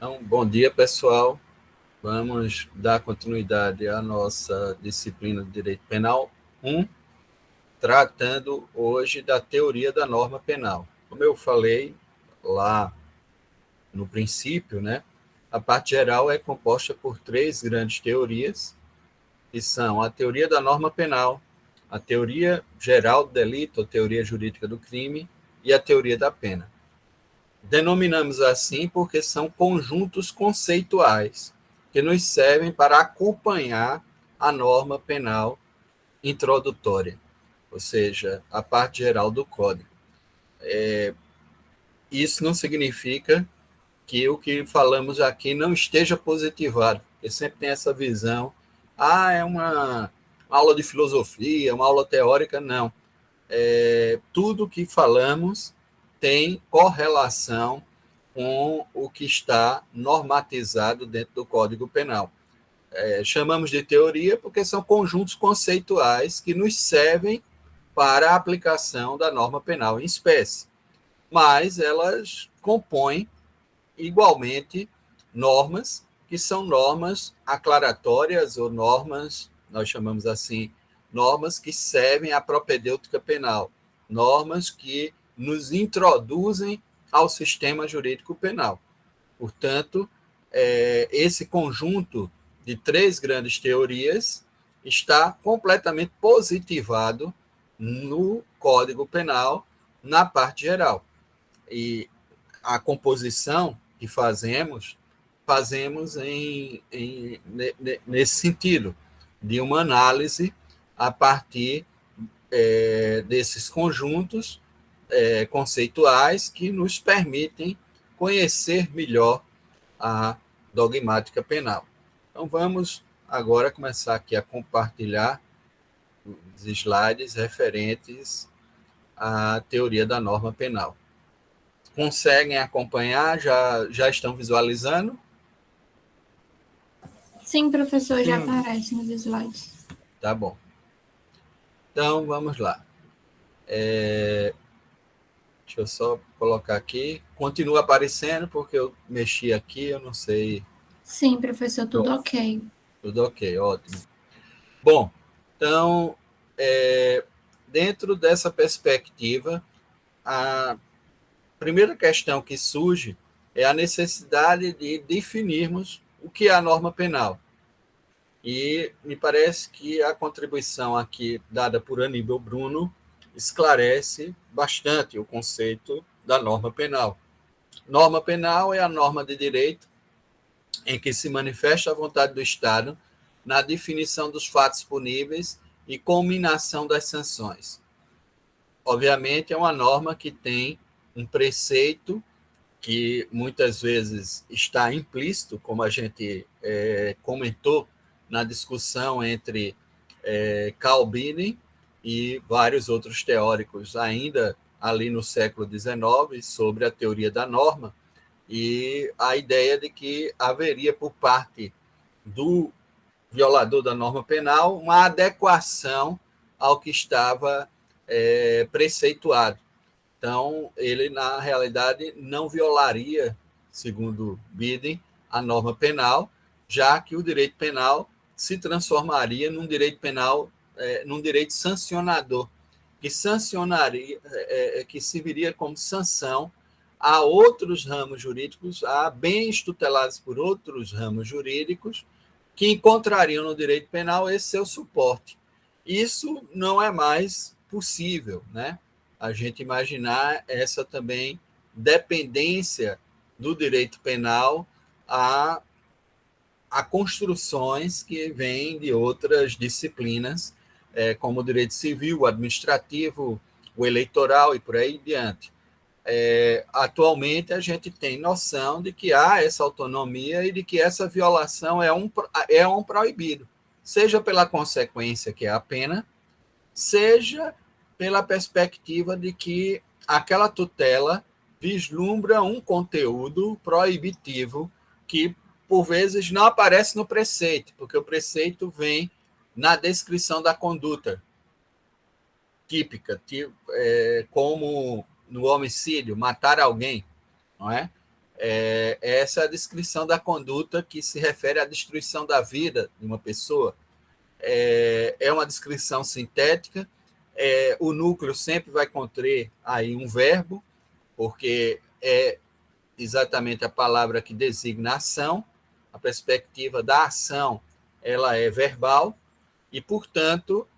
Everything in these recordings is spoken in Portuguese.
Então, bom dia, pessoal. Vamos dar continuidade à nossa disciplina de Direito Penal 1, tratando hoje da teoria da norma penal. Como eu falei lá no princípio, né, a parte geral é composta por três grandes teorias, que são a teoria da norma penal, a teoria geral do delito, a teoria jurídica do crime e a teoria da pena. Denominamos assim porque são conjuntos conceituais que nos servem para acompanhar a norma penal introdutória, ou seja, a parte geral do Código. Isso não significa que o que falamos aqui não esteja positivado, porque sempre tem essa visão, é uma aula de filosofia, uma aula teórica, não. Tudo que falamos tem correlação com o que está normatizado dentro do Código Penal. Chamamos de teoria porque são conjuntos conceituais que nos servem para a aplicação da norma penal em espécie, mas elas compõem igualmente normas que são normas aclaratórias ou normas, nós chamamos assim, normas que servem à propedêutica penal, normas que nos introduzem ao sistema jurídico penal. Portanto, esse conjunto de três grandes teorias está completamente positivado no Código Penal, na parte geral. E a composição que fazemos nesse sentido, de uma análise a partir desses conjuntos conceituais que nos permitem conhecer melhor a dogmática penal. Então, vamos agora começar aqui a compartilhar os slides referentes à teoria da norma penal. Conseguem acompanhar? Já estão visualizando? Sim, professor, já aparece nos slides. Tá bom. Então, vamos lá. Deixa eu só colocar aqui. Continua aparecendo, porque eu mexi aqui, eu não sei. Sim, professor, tudo ok. Tudo ok, ótimo. Bom, então, dentro dessa perspectiva, a primeira questão que surge é a necessidade de definirmos o que é a norma penal. E me parece que a contribuição aqui dada por Aníbal Bruno esclarece bastante o conceito da norma penal. Norma penal é a norma de direito em que se manifesta a vontade do Estado na definição dos fatos puníveis e culminação das sanções. Obviamente, é uma norma que tem um preceito que muitas vezes está implícito, como a gente comentou na discussão entre Calvin e vários outros teóricos, ainda ali no século XIX, sobre a teoria da norma, e a ideia de que haveria, por parte do violador da norma penal, uma adequação ao que estava preceituado. Então, ele, na realidade, não violaria, segundo Biden, a norma penal, já que o direito penal se transformaria num direito penal, num direito sancionador, que sancionaria, que serviria como sanção a outros ramos jurídicos, a bens tutelados por outros ramos jurídicos, que encontrariam no direito penal esse seu suporte. Isso não é mais possível, né? A gente imaginar essa também dependência do direito penal a construções que vêm de outras disciplinas, como o direito civil, o administrativo, o eleitoral e por aí diante. Atualmente, a gente tem noção de que há essa autonomia e de que essa violação é um proibido, seja pela consequência que é a pena, seja pela perspectiva de que aquela tutela vislumbra um conteúdo proibitivo que, por vezes, não aparece no preceito, porque o preceito vem na descrição da conduta típica, como no homicídio, matar alguém, não é? Essa é a descrição da conduta que se refere à destruição da vida de uma pessoa. É uma descrição sintética. O núcleo sempre vai conter aí um verbo, porque é exatamente a palavra que designa a ação. A perspectiva da ação ela é verbal e, portanto,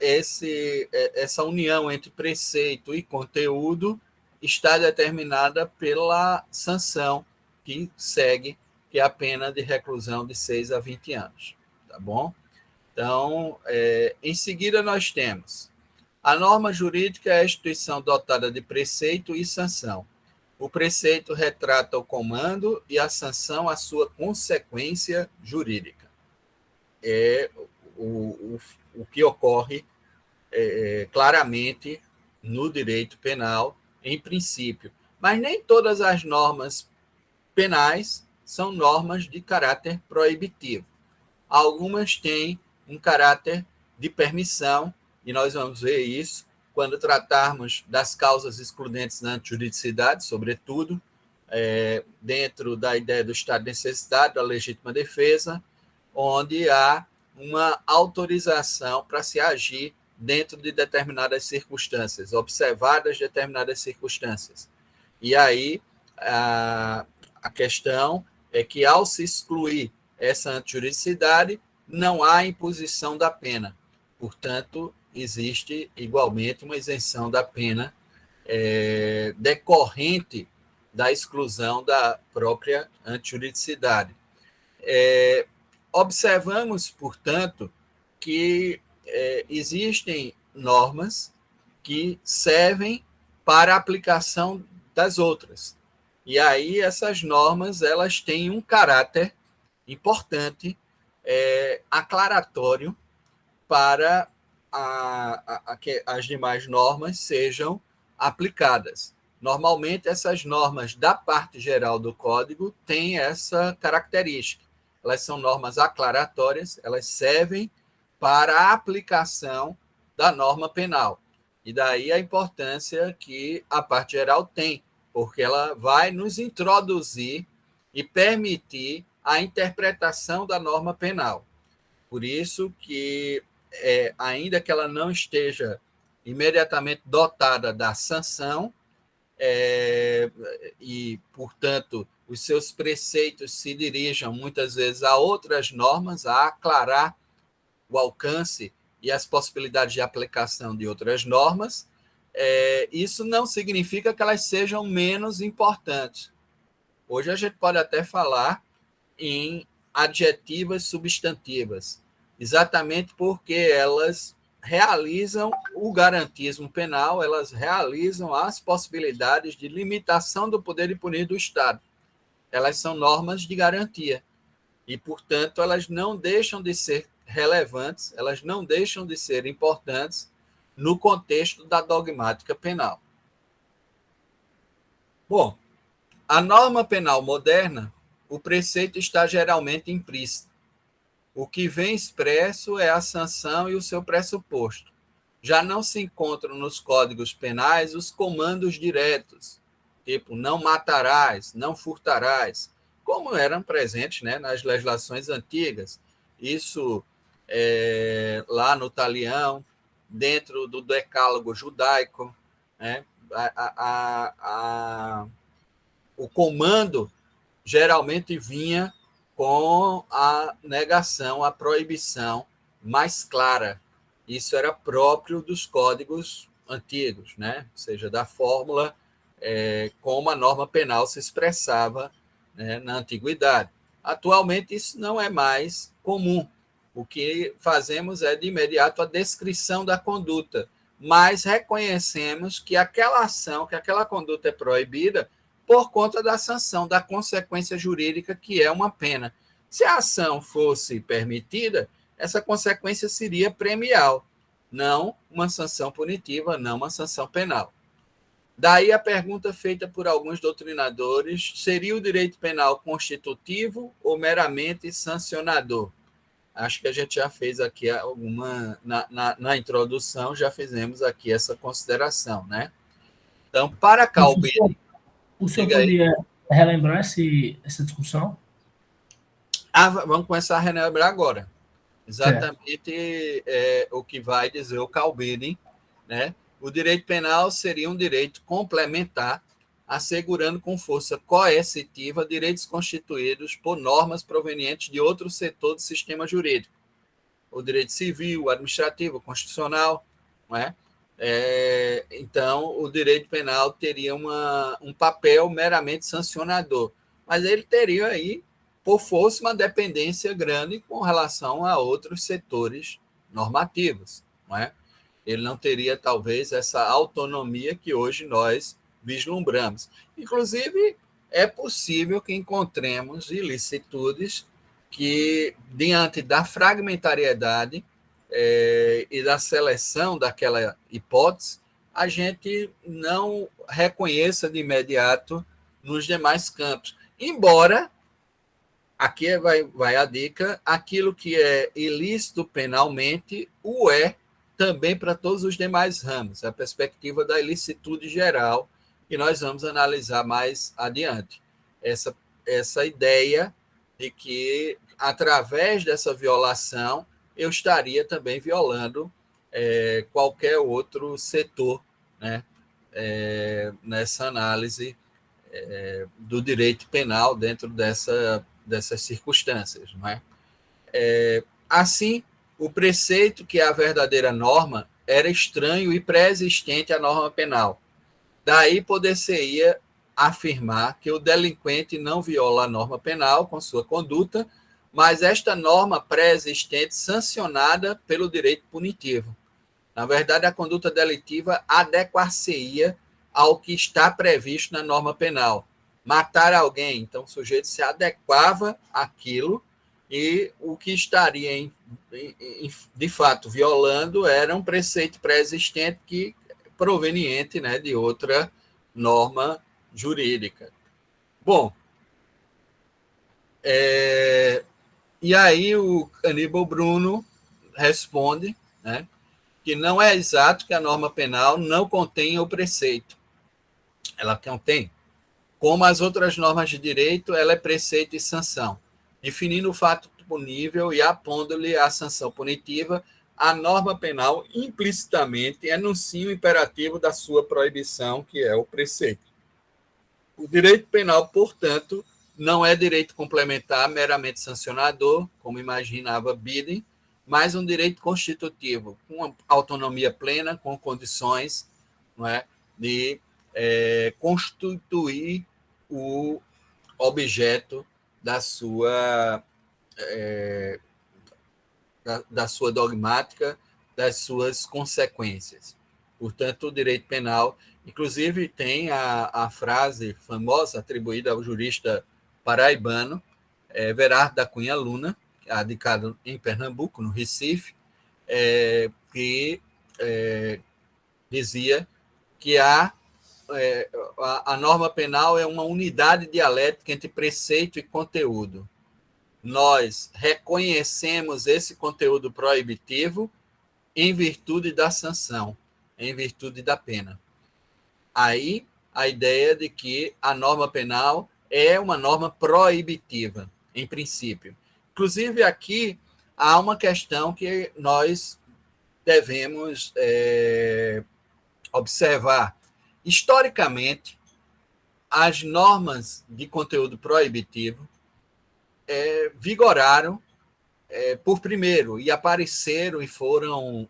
essa união entre preceito e conteúdo está determinada pela sanção que segue, que é a pena de reclusão de 6 a 20 anos. Tá bom? Então, em seguida, nós temos a norma jurídica é a instituição dotada de preceito e sanção. O preceito retrata o comando e a sanção a sua consequência jurídica. É o que ocorre claramente no direito penal, em princípio. Mas nem todas as normas penais são normas de caráter proibitivo. Algumas têm um caráter de permissão, e nós vamos ver isso quando tratarmos das causas excludentes na antijuridicidade, sobretudo, dentro da ideia do estado de necessidade, da legítima defesa, onde há uma autorização para se agir dentro de determinadas circunstâncias, observadas determinadas circunstâncias. E aí, a questão é que, ao se excluir essa antijuridicidade, não há imposição da pena. Portanto, existe igualmente uma isenção da pena decorrente da exclusão da própria antijuridicidade. Observamos, portanto, que existem normas que servem para a aplicação das outras. E aí essas normas elas têm um caráter importante, aclaratório, para que as demais normas sejam aplicadas. Normalmente, essas normas da parte geral do Código têm essa característica. Elas são normas aclaratórias, elas servem para a aplicação da norma penal. E daí a importância que a parte geral tem, porque ela vai nos introduzir e permitir a interpretação da norma penal. Por isso que, ainda que ela não esteja imediatamente dotada da sanção, e, portanto, os seus preceitos se dirijam muitas vezes a outras normas, a aclarar o alcance e as possibilidades de aplicação de outras normas, isso não significa que elas sejam menos importantes. Hoje a gente pode até falar em adjetivas substantivas, exatamente porque elas realizam o garantismo penal, elas realizam as possibilidades de limitação do poder de punir do Estado. Elas são normas de garantia e, portanto, elas não deixam de ser relevantes, elas não deixam de ser importantes no contexto da dogmática penal. Bom, a norma penal moderna, o preceito está geralmente implícito. O que vem expresso é a sanção e o seu pressuposto. Já não se encontram nos códigos penais os comandos diretos, tipo não matarás, não furtarás, como eram presentes, né, nas legislações antigas. Isso lá no Talião, dentro do decálogo judaico, né, o comando geralmente vinha com a negação, a proibição mais clara. Isso era próprio dos códigos antigos, né? Ou seja, da fórmula como a norma penal se expressava, né, na antiguidade. Atualmente, isso não é mais comum. O que fazemos é, de imediato, a descrição da conduta, mas reconhecemos que aquela ação, que aquela conduta é proibida por conta da sanção, da consequência jurídica, que é uma pena. Se a ação fosse permitida, essa consequência seria premial, não uma sanção punitiva, não uma sanção penal. Daí a pergunta feita por alguns doutrinadores: seria o direito penal constitutivo ou meramente sancionador? Acho que a gente já fez aqui na introdução, já fizemos aqui essa consideração, né? Então, para Calbini... O senhor Diga aí. podia relembrar essa discussão? Vamos começar a relembrar agora. Certo. Exatamente o que vai dizer o Calvini, né? O direito penal seria um direito complementar, assegurando com força coercitiva direitos constituídos por normas provenientes de outro setor do sistema jurídico, o direito civil, o administrativo, o constitucional, não é? Então, o direito penal teria um papel meramente sancionador, mas ele teria aí, por força, uma dependência grande com relação a outros setores normativos, não é? Ele não teria, talvez, essa autonomia que hoje nós vislumbramos. Inclusive, é possível que encontremos ilicitudes que, diante da fragmentariedade e da seleção daquela hipótese, a gente não reconheça de imediato nos demais campos. Embora, aqui vai a dica, aquilo que é ilícito penalmente o é também para todos os demais ramos, a perspectiva da ilicitude geral, que nós vamos analisar mais adiante. Essa ideia de que, através dessa violação, eu estaria também violando qualquer outro setor, né, nessa análise do direito penal dentro dessas circunstâncias. Não é? Assim, o preceito que é a verdadeira norma era estranho e pré-existente à norma penal. Daí poder-se-ia afirmar que o delinquente não viola a norma penal com sua conduta, mas esta norma pré-existente sancionada pelo direito punitivo. Na verdade, a conduta delitiva adequar-se-ia ao que está previsto na norma penal. Matar alguém, então o sujeito se adequava àquilo e o que estaria, de fato, violando era um preceito pré-existente que proveniente, né, de outra norma jurídica. Bom, e aí o Aníbal Bruno responde, né, que não é exato que a norma penal não contém o preceito. Ela contém. Como as outras normas de direito, ela é preceito e sanção, definindo o fato punível e apondo-lhe a sanção punitiva. A norma penal implicitamente enuncia o imperativo da sua proibição, que é o preceito. O direito penal, portanto, não é direito complementar meramente sancionador, como imaginava Biden, mas um direito constitutivo, com autonomia plena, com condições, não é, de constituir o objeto da sua da sua dogmática, das suas consequências. Portanto, o direito penal, inclusive, tem a frase famosa atribuída ao jurista paraibano Verardo da Cunha Luna, radicado em Pernambuco, no Recife, que dizia que a norma penal é uma unidade dialética entre preceito e conteúdo. Nós reconhecemos esse conteúdo proibitivo em virtude da sanção, em virtude da pena. Aí, a ideia de que a norma penal é uma norma proibitiva, em princípio. Inclusive, aqui há uma questão que nós devemos observar. Historicamente, as normas de conteúdo proibitivo vigoraram por primeiro e apareceram e foram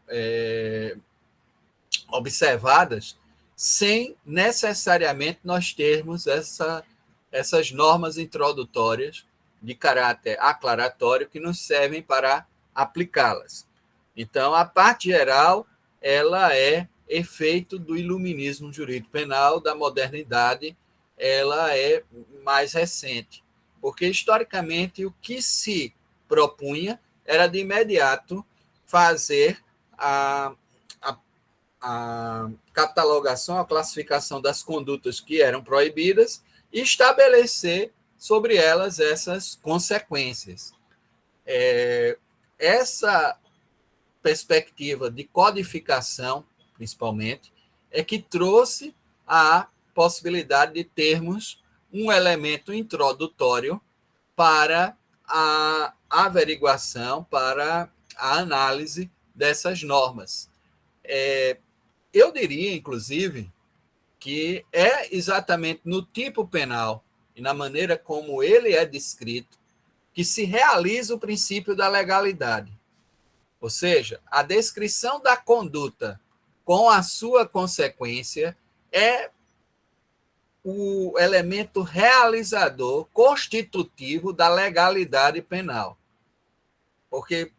observadas sem necessariamente nós termos essas normas introdutórias de caráter aclaratório que nos servem para aplicá-las. Então, a parte geral, ela é efeito do iluminismo jurídico penal, da modernidade, ela é mais recente. Porque, historicamente, o que se propunha era, de imediato, fazer a catalogação, a classificação das condutas que eram proibidas e estabelecer sobre elas essas consequências. Essa perspectiva de codificação, principalmente, é que trouxe a possibilidade de termos um elemento introdutório para a averiguação, para a análise dessas normas. Eu diria, inclusive, que é exatamente no tipo penal e na maneira como ele é descrito que se realiza o princípio da legalidade. Ou seja, a descrição da conduta com a sua consequência é o elemento realizador constitutivo da legalidade penal. Porque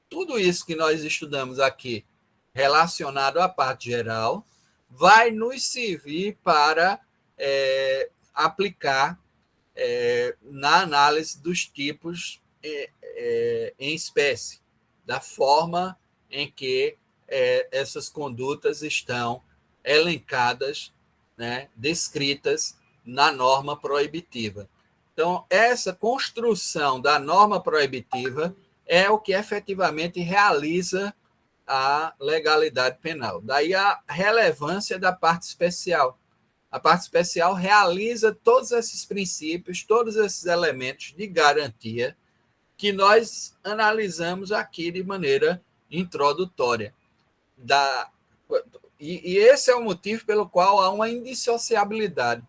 tudo isso que nós estudamos aqui, relacionado à parte geral, vai nos servir para aplicar na análise dos tipos em espécie, da forma em que essas condutas estão elencadas, né, descritas na norma proibitiva. Então, essa construção da norma proibitiva é o que efetivamente realiza a legalidade penal. Daí a relevância da parte especial. A parte especial realiza todos esses princípios, todos esses elementos de garantia que nós analisamos aqui de maneira introdutória. E esse é o motivo pelo qual há uma indissociabilidade.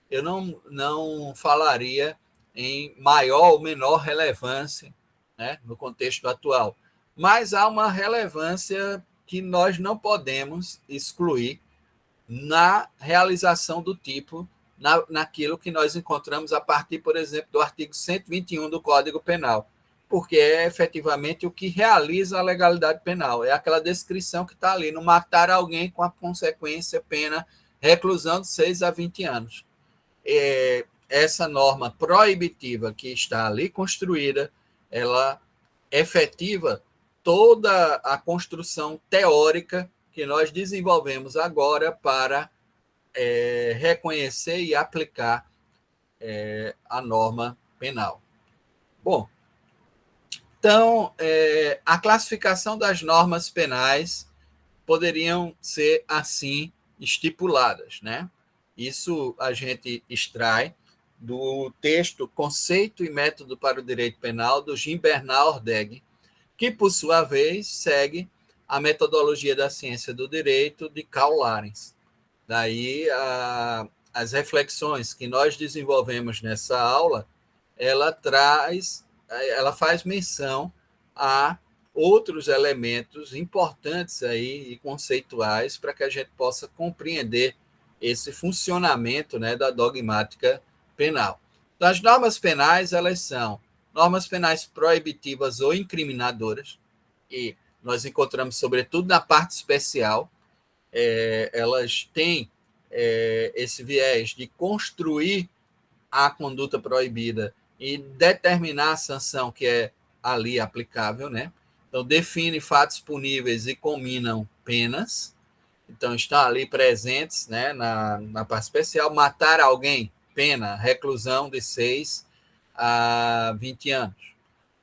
Eu não falaria em maior ou menor relevância, né, no contexto atual, mas há uma relevância que nós não podemos excluir na realização do tipo, naquilo que nós encontramos a partir, por exemplo, do artigo 121 do Código Penal, porque é efetivamente o que realiza a legalidade penal, é aquela descrição que está ali, não matar alguém com a consequência, pena, reclusão de 6 a 20 anos. Essa norma proibitiva que está ali construída, ela efetiva toda a construção teórica que nós desenvolvemos agora para reconhecer e aplicar a norma penal. Bom, então, a classificação das normas penais poderiam ser assim estipuladas, né? Isso a gente extrai do texto Conceito e Método para o Direito Penal, do Jim Bernard Ordeg, que, por sua vez, segue a metodologia da ciência do direito de Karl Larens. Daí, as reflexões que nós desenvolvemos nessa aula, ela faz menção a outros elementos importantes aí e conceituais para que a gente possa compreender esse funcionamento, né, da dogmática penal. Então, as normas penais, elas são normas penais proibitivas ou incriminadoras, e nós encontramos, sobretudo, na parte especial, elas têm esse viés de construir a conduta proibida e determinar a sanção que é ali aplicável, né? Então, define fatos puníveis e combinam penas. Então, estão ali presentes, né, na parte especial. Matar alguém, pena, reclusão de 6 a 20 anos.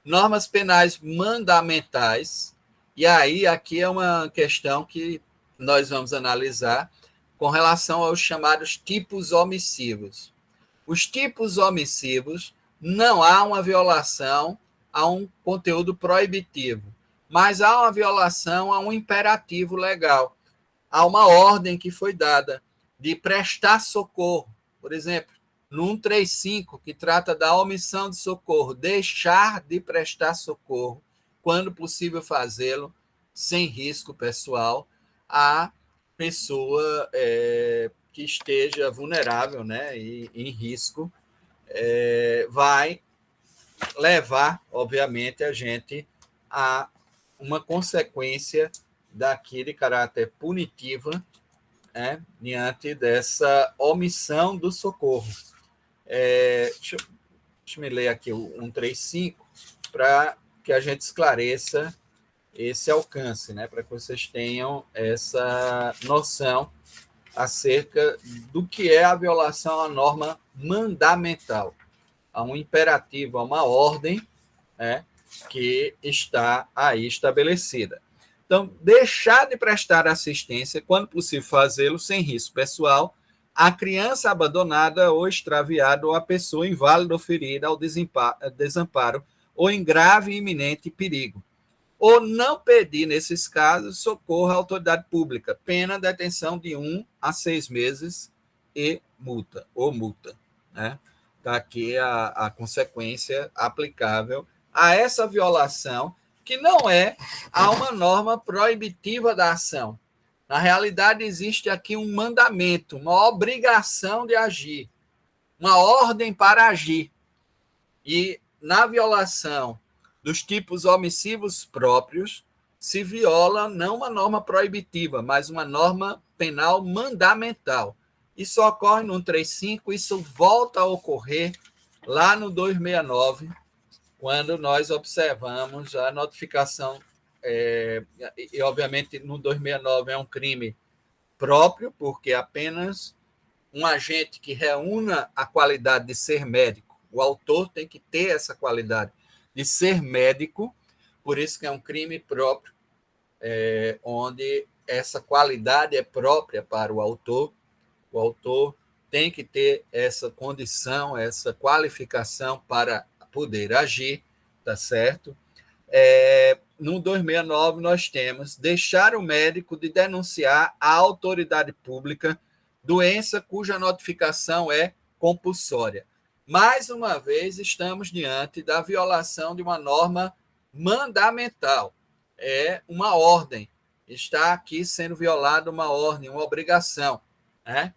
Normas penais mandamentais, e aí aqui é uma questão que nós vamos analisar com relação aos chamados tipos omissivos. Os tipos omissivos, não há uma violação a um conteúdo proibitivo, mas há uma violação a um imperativo legal. Há uma ordem que foi dada de prestar socorro. Por exemplo, no 135, que trata da omissão de socorro, deixar de prestar socorro, quando possível fazê-lo, sem risco pessoal, à pessoa que esteja vulnerável, né, e em risco, vai levar, obviamente, a gente a uma consequência daqui de caráter punitiva, diante dessa omissão do socorro. Deixa eu me ler aqui o 135 para que a gente esclareça esse alcance, né, para que vocês tenham essa noção acerca do que é a violação à norma mandamental, a um imperativo, a uma ordem, né, que está aí estabelecida. Então, deixar de prestar assistência, quando possível fazê-lo, sem risco pessoal, a criança abandonada ou extraviada ou a pessoa inválida ou ferida ao desamparo ou em grave e iminente perigo. Ou não pedir, nesses casos, socorro à autoridade pública, pena detenção de 1 a 6 meses e multa, ou multa. Né? Está aqui a consequência aplicável a essa violação, que não é a uma norma proibitiva da ação. Na realidade, existe aqui um mandamento, uma obrigação de agir, uma ordem para agir. E na violação dos tipos omissivos próprios, se viola não uma norma proibitiva, mas uma norma penal mandamental. Isso ocorre no 135, isso volta a ocorrer lá no 269, quando nós observamos a notificação, e obviamente no 269 é um crime próprio, porque apenas um agente que reúna a qualidade de ser médico, o autor tem que ter essa qualidade de ser médico, por isso que é um crime próprio, onde essa qualidade é própria para o autor tem que ter essa condição, essa qualificação para poder agir, tá certo? No 269, nós temos deixar o médico de denunciar à autoridade pública doença cuja notificação é compulsória. Mais uma vez, estamos diante da violação de uma norma mandamental. É uma ordem. Está aqui sendo violada uma ordem, uma obrigação. Né?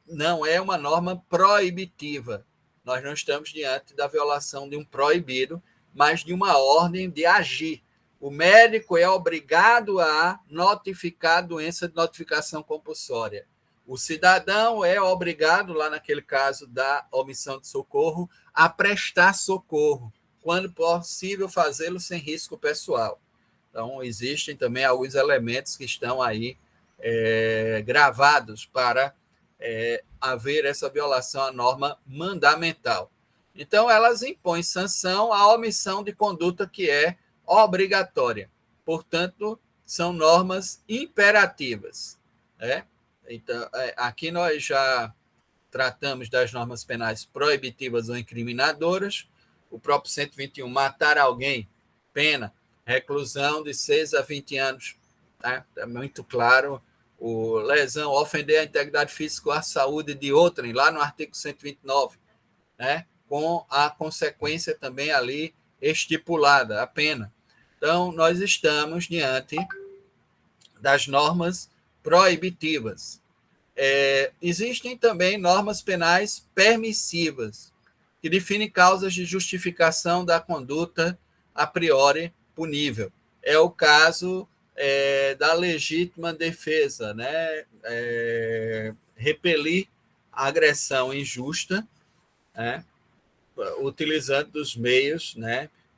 Não é uma norma proibitiva. Nós não estamos diante da violação de um proibido, mas de uma ordem de agir. O médico é obrigado a notificar a doença de notificação compulsória. O cidadão é obrigado, lá naquele caso da omissão de socorro, a prestar socorro, quando possível fazê-lo sem risco pessoal. Então, existem também alguns elementos que estão aí gravados para haver essa violação à norma mandamental. Então, elas impõem sanção à omissão de conduta que é obrigatória. Portanto, são normas imperativas. Então, aqui nós já tratamos das normas penais proibitivas ou incriminadoras. O próprio 121, matar alguém, pena, reclusão de 6 a 20 anos. É muito claro. O lesão, ofender a integridade física ou a saúde de outrem, lá no artigo 129, com a consequência também ali estipulada, a pena. Então, nós estamos diante das normas proibitivas. Existem também normas penais permissivas, que definem causas de justificação da conduta a priori punível. É o caso da legítima defesa, repelir a agressão injusta, utilizando dos meios,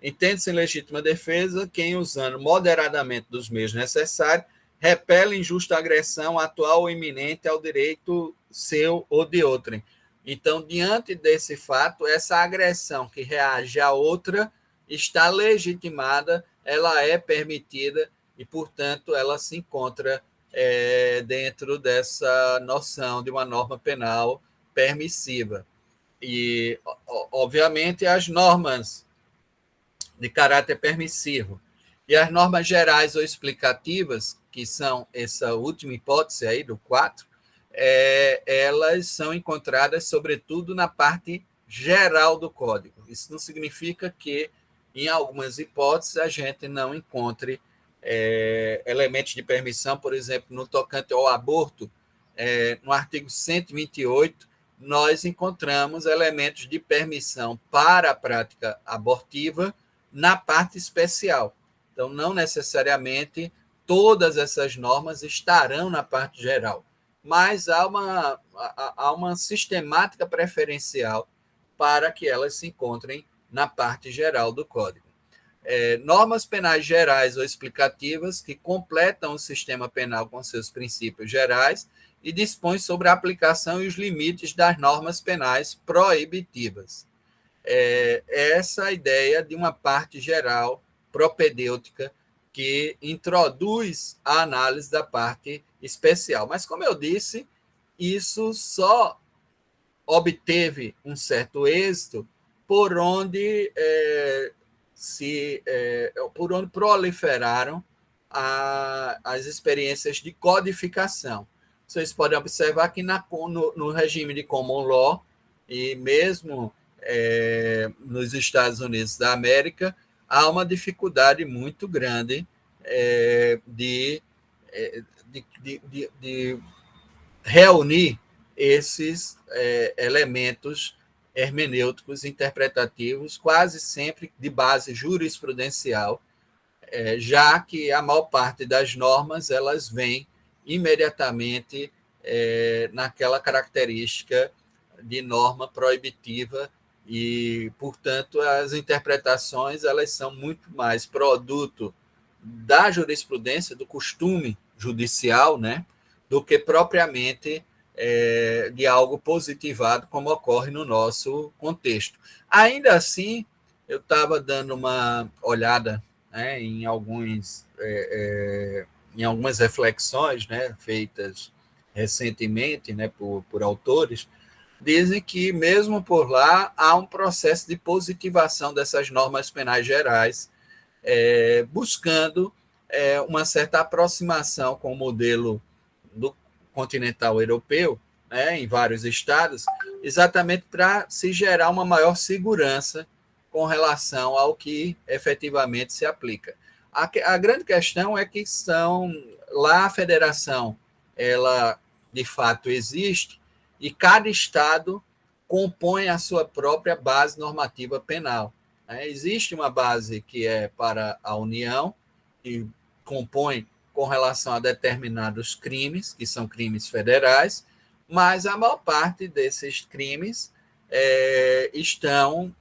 entende-se em legítima defesa quem, usando moderadamente dos meios necessários, repele injusta agressão atual ou iminente ao direito seu ou de outrem. Então, diante desse fato, essa agressão que reage a outra está legitimada, ela é permitida e, portanto, ela se encontra dentro dessa noção de uma norma penal permissiva. E, obviamente, as normas de caráter permissivo e as normas gerais ou explicativas, que são essa última hipótese aí do 4, elas são encontradas, sobretudo, na parte geral do Código. Isso não significa que, em algumas hipóteses, a gente não encontre elementos de permissão, por exemplo, no tocante ao aborto, no artigo 128, nós encontramos elementos de permissão para a prática abortiva na parte especial. Então, não necessariamente todas essas normas estarão na parte geral, mas há uma sistemática preferencial para que elas se encontrem na parte geral do Código. Normas penais gerais ou explicativas que completam o sistema penal com seus princípios gerais e dispõem sobre a aplicação e os limites das normas penais proibitivas. Essa ideia de uma parte geral propedêutica que introduz a análise da parte especial. Mas, como eu disse, isso só obteve um certo êxito por onde por onde proliferaram as experiências de codificação. Vocês podem observar que no regime de common law, e mesmo nos Estados Unidos da América, há uma dificuldade muito grande de reunir esses elementos hermenêuticos interpretativos, quase sempre de base jurisprudencial, já que a maior parte das normas elas vêm imediatamente naquela característica de norma proibitiva e, portanto, as interpretações elas são muito mais produto da jurisprudência, do costume judicial, né, do que propriamente de algo positivado, como ocorre no nosso contexto. Ainda assim, eu estava dando uma olhada, né, em algumas reflexões, né, feitas recentemente, né, por autores, dizem que, mesmo por lá, há um processo de positivação dessas normas penais gerais, buscando uma certa aproximação com o modelo do continental europeu, né, em vários estados, exatamente para se gerar uma maior segurança com relação ao que efetivamente se aplica. A grande questão é que lá a federação, ela de fato existe, e cada estado compõe a sua própria base normativa penal. Existe uma base que é para a União, que compõe com relação a determinados crimes, que são crimes federais, mas a maior parte desses crimes estão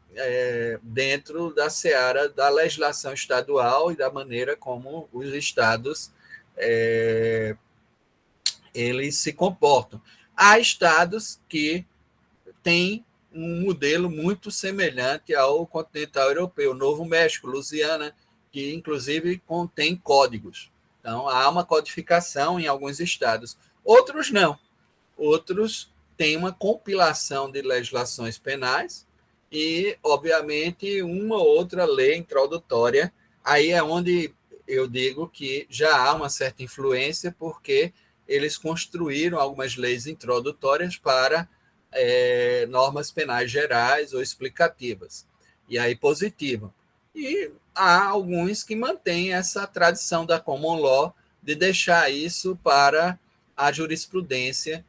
dentro da seara da legislação estadual e da maneira como os estados eles se comportam. Há estados que têm um modelo muito semelhante ao continental europeu, Novo México, Louisiana, que inclusive contém códigos. Então, há uma codificação em alguns estados. Outros não. Outros têm uma compilação de legislações penais e, obviamente, uma ou outra lei introdutória. Aí é onde eu digo que já há uma certa influência, porque eles construíram algumas leis introdutórias para normas penais gerais ou explicativas, e aí positivam. E há alguns que mantêm essa tradição da common law de deixar isso para a jurisprudência,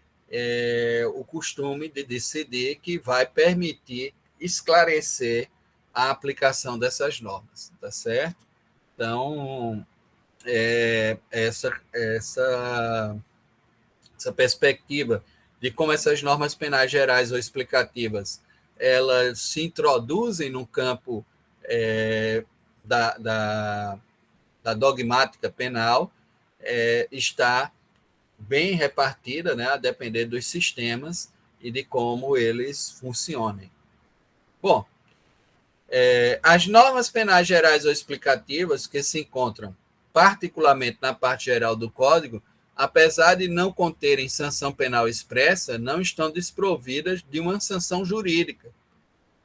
o costume de decidir que vai permitir esclarecer a aplicação dessas normas, tá certo? Então, essa perspectiva de como essas normas penais gerais ou explicativas elas se introduzem no campo da dogmática penal está bem repartida, né, a depender dos sistemas e de como eles funcionem. Bom, as normas penais gerais ou explicativas que se encontram particularmente na parte geral do Código, apesar de não conterem sanção penal expressa, não estão desprovidas de uma sanção jurídica,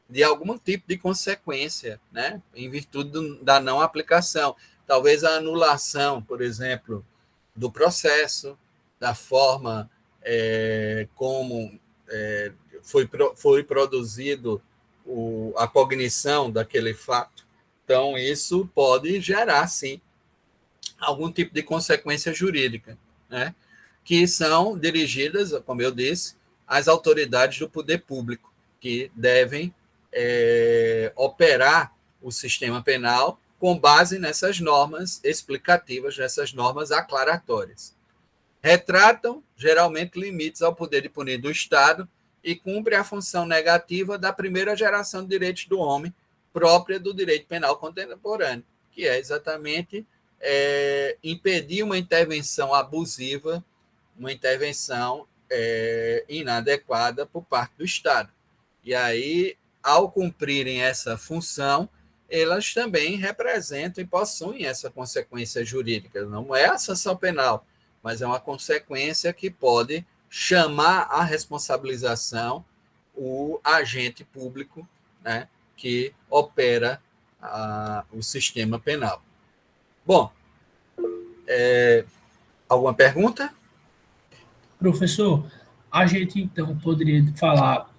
de algum tipo de consequência, né, em virtude da não aplicação. Talvez a anulação, por exemplo, do processo, da forma como foi produzido a cognição daquele fato. Então, isso pode gerar, sim, algum tipo de consequência jurídica, né, que são dirigidas, como eu disse, às autoridades do poder público, que devem operar o sistema penal com base nessas normas explicativas, nessas normas aclaratórias. Retratam, geralmente, limites ao poder de punir do Estado e cumpre a função negativa da primeira geração de direitos do homem, própria do direito penal contemporâneo, que é exatamente impedir uma intervenção abusiva, uma intervenção inadequada por parte do Estado. E aí, ao cumprirem essa função, elas também representam e possuem essa consequência jurídica. Não é a sanção penal, mas é uma consequência que pode chamar à responsabilização o agente público, né, que opera o sistema penal. Bom, alguma pergunta? Professor, a gente então poderia falar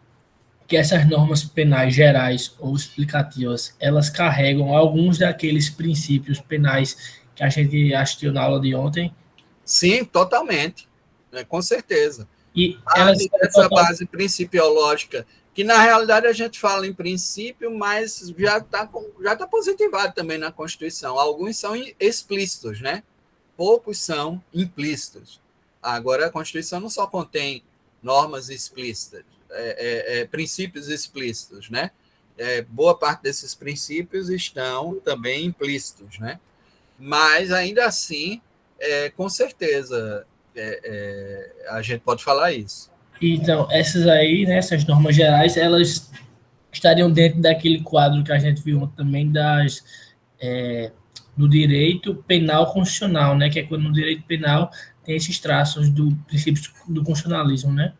que essas normas penais gerais ou explicativas, elas carregam alguns daqueles princípios penais que a gente assistiu na aula de ontem? Sim, totalmente, né, com certeza. E elas Parte dessa base principiológica, que na realidade a gente fala em princípio, mas já tá positivado também na Constituição. Alguns são explícitos, né? Poucos são implícitos. Agora, a Constituição não só contém normas explícitas, princípios explícitos, né? Boa parte desses princípios estão também implícitos, né? Mas, ainda assim, com certeza, a gente pode falar isso. Então, essas aí, né, essas normas gerais, elas estariam dentro daquele quadro que a gente viu também do direito penal constitucional, né, que é quando no direito penal tem esses traços do princípio do constitucionalismo, né?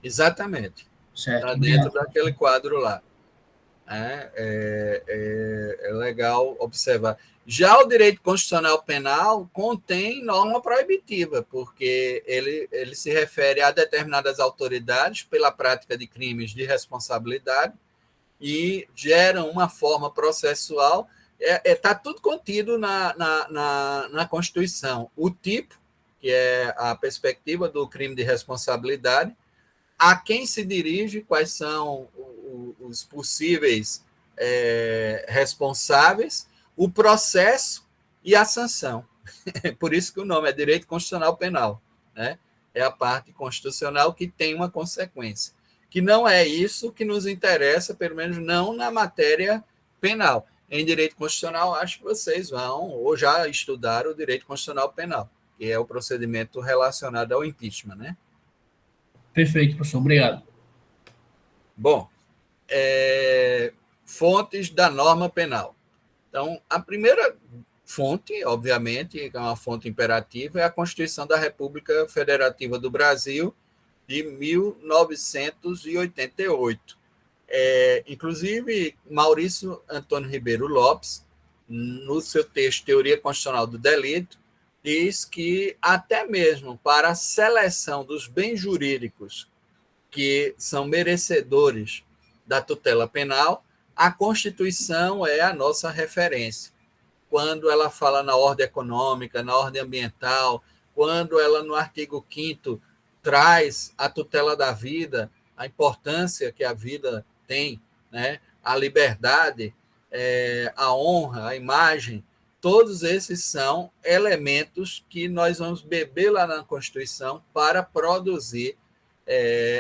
Exatamente. Certo, Está dentro obrigado. daquele quadro lá. É legal observar. Já o direito constitucional penal contém norma proibitiva, porque ele se refere a determinadas autoridades pela prática de crimes de responsabilidade e gera uma forma processual. Está tudo contido na Constituição. O tipo, que é a perspectiva do crime de responsabilidade, a quem se dirige, quais são os possíveis responsáveis, o processo e a sanção. Por isso que o nome é Direito Constitucional Penal, né? É a parte constitucional que tem uma consequência, que não é isso que nos interessa, pelo menos não na matéria penal. Em direito constitucional, acho que vocês vão ou já estudaram o direito constitucional penal, que é o procedimento relacionado ao impeachment, né? Perfeito, professor, obrigado. Bom, fontes da norma penal. Então, a primeira fonte, obviamente, que é uma fonte imperativa, é a Constituição da República Federativa do Brasil, de 1988. Inclusive, Maurício Antônio Ribeiro Lopes, no seu texto Teoria Constitucional do Delito, diz que até mesmo para a seleção dos bens jurídicos que são merecedores da tutela penal, a Constituição é a nossa referência. Quando ela fala na ordem econômica, na ordem ambiental, quando ela, no artigo 5º, traz a tutela da vida, a importância que a vida tem, né? A liberdade, a honra, a imagem, todos esses são elementos que nós vamos beber lá na Constituição para produzir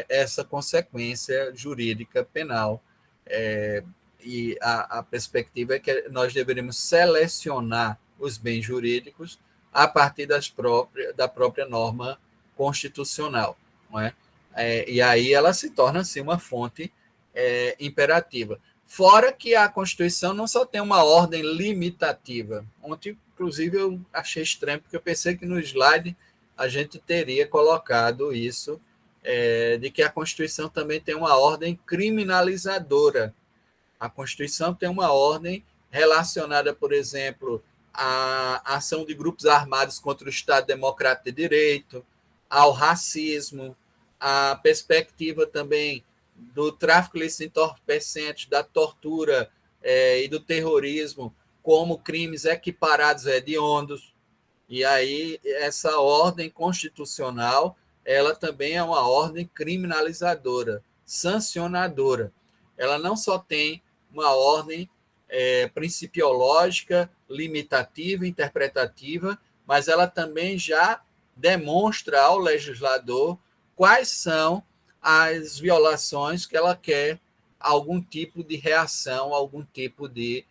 essa consequência jurídica penal. E a perspectiva é que nós deveríamos selecionar os bens jurídicos a partir da própria norma constitucional. Não é? E aí ela se torna, assim, uma fonte imperativa. Fora que a Constituição não só tem uma ordem limitativa. Ontem, inclusive, eu achei estranho, porque eu pensei que no slide a gente teria colocado isso, de que a Constituição também tem uma ordem criminalizadora. A Constituição tem uma ordem relacionada, por exemplo, à ação de grupos armados contra o Estado Democrático de Direito, ao racismo, à perspectiva também do tráfico ilícito de entorpecentes, da tortura e do terrorismo como crimes equiparados hediondos. E aí essa ordem constitucional, ela também é uma ordem criminalizadora, sancionadora. Ela não só tem uma ordem principiológica, limitativa, interpretativa, mas ela também já demonstra ao legislador quais são as violações que ela quer algum tipo de reação, algum tipo de...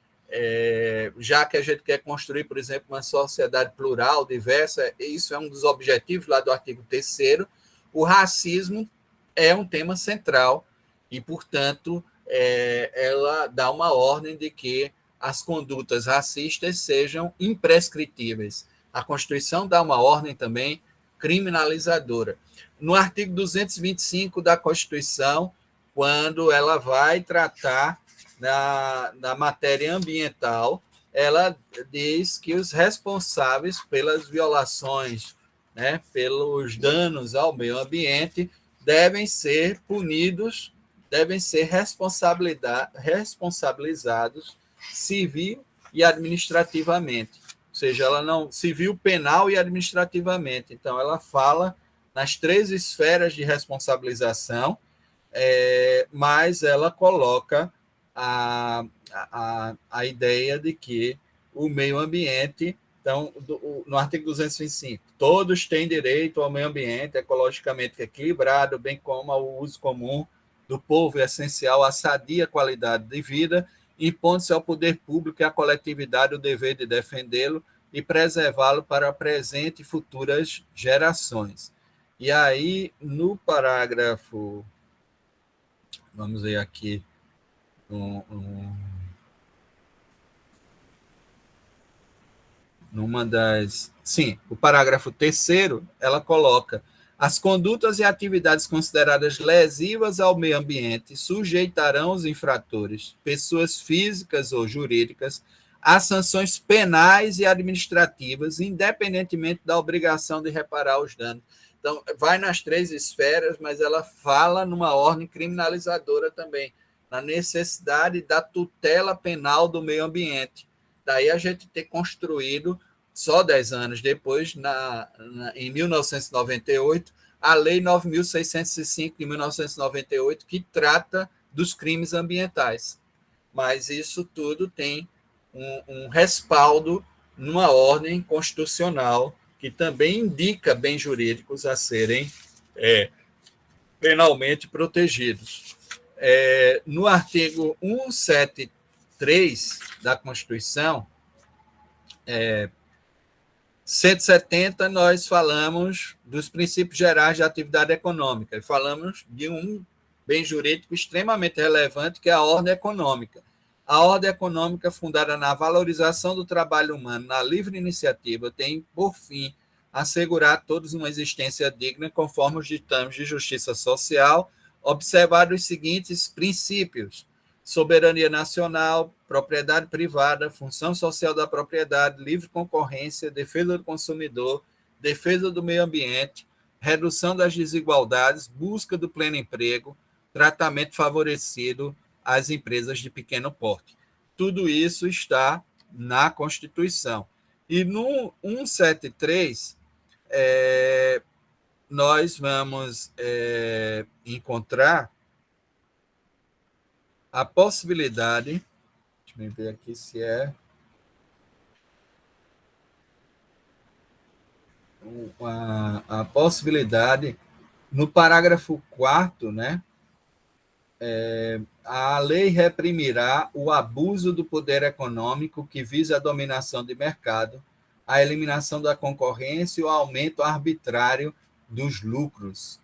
já que a gente quer construir, por exemplo, uma sociedade plural, diversa, isso é um dos objetivos lá do artigo 3º, o racismo é um tema central e, portanto, ela dá uma ordem de que as condutas racistas sejam imprescritíveis. A Constituição dá uma ordem também criminalizadora. no artigo 225 da Constituição, quando ela vai tratar da matéria ambiental, ela diz que os responsáveis pelas violações, né, pelos danos ao meio ambiente, devem ser punidos, devem ser responsabilizados civil e administrativamente. Ou seja, ela não civil, penal e administrativamente. Então, ela fala nas 3 esferas de responsabilização, mas ela coloca a ideia de que o meio ambiente, então, no artigo 225, todos têm direito ao meio ambiente ecologicamente equilibrado, bem como ao uso comum do povo essencial à sadia qualidade de vida, impondo-se ao poder público e à coletividade o dever de defendê-lo e preservá-lo para presente e futuras gerações. E aí, no parágrafo, vamos ver aqui, numa das... Sim, o parágrafo 3º, ela coloca: as condutas e atividades consideradas lesivas ao meio ambiente sujeitarão os infratores, pessoas físicas ou jurídicas, a sanções penais e administrativas, independentemente da obrigação de reparar os danos. Então, vai nas 3 esferas, mas ela fala numa ordem criminalizadora também, na necessidade da tutela penal do meio ambiente. Daí a gente ter construído, só 10 anos depois, em 1998, a Lei 9.605, de 1998, que trata dos crimes ambientais. Mas isso tudo tem um respaldo numa ordem constitucional que também indica bens jurídicos a serem penalmente protegidos. No artigo 173 da Constituição, 170, nós falamos dos princípios gerais de atividade econômica, e falamos de um bem jurídico extremamente relevante, que é a ordem econômica. A ordem econômica, fundada na valorização do trabalho humano, na livre iniciativa, tem por fim assegurar a todos uma existência digna, conforme os ditames de justiça social, observados os seguintes princípios: soberania nacional, propriedade privada, função social da propriedade, livre concorrência, defesa do consumidor, defesa do meio ambiente, redução das desigualdades, busca do pleno emprego, tratamento favorecido às empresas de pequeno porte. Tudo isso está na Constituição. E no 173, nós vamos encontrar a possibilidade, deixa eu ver aqui se a possibilidade, no parágrafo 4º, né? A lei reprimirá o abuso do poder econômico que visa a dominação de mercado, a eliminação da concorrência e o aumento arbitrário dos lucros.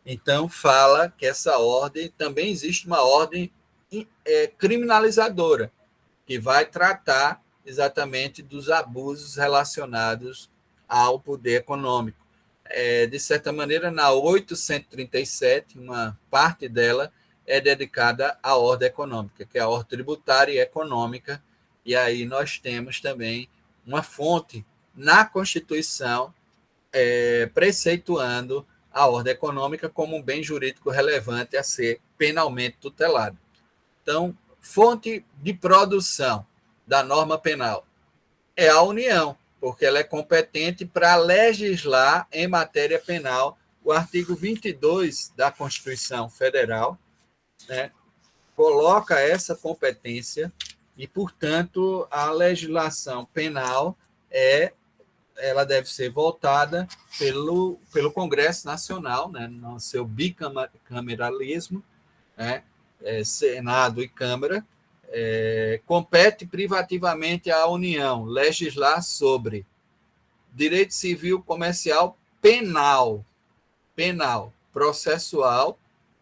Então, fala que essa ordem, também existe uma ordem criminalizadora, que vai tratar exatamente dos abusos relacionados ao poder econômico. De certa maneira, na 837, uma parte dela é dedicada à ordem econômica, que é a ordem tributária e econômica, e aí nós temos também uma fonte na Constituição preceituando a ordem econômica como um bem jurídico relevante a ser penalmente tutelado. Então, fonte de produção da norma penal é a União, porque ela é competente para legislar em matéria penal. O artigo 22 da Constituição Federal, né, coloca essa competência e, portanto, a legislação penal ela deve ser voltada pelo Congresso Nacional, né, no seu bicameralismo, né, Senado e Câmara. Compete privativamente à União legislar sobre direito civil, comercial, penal, processual,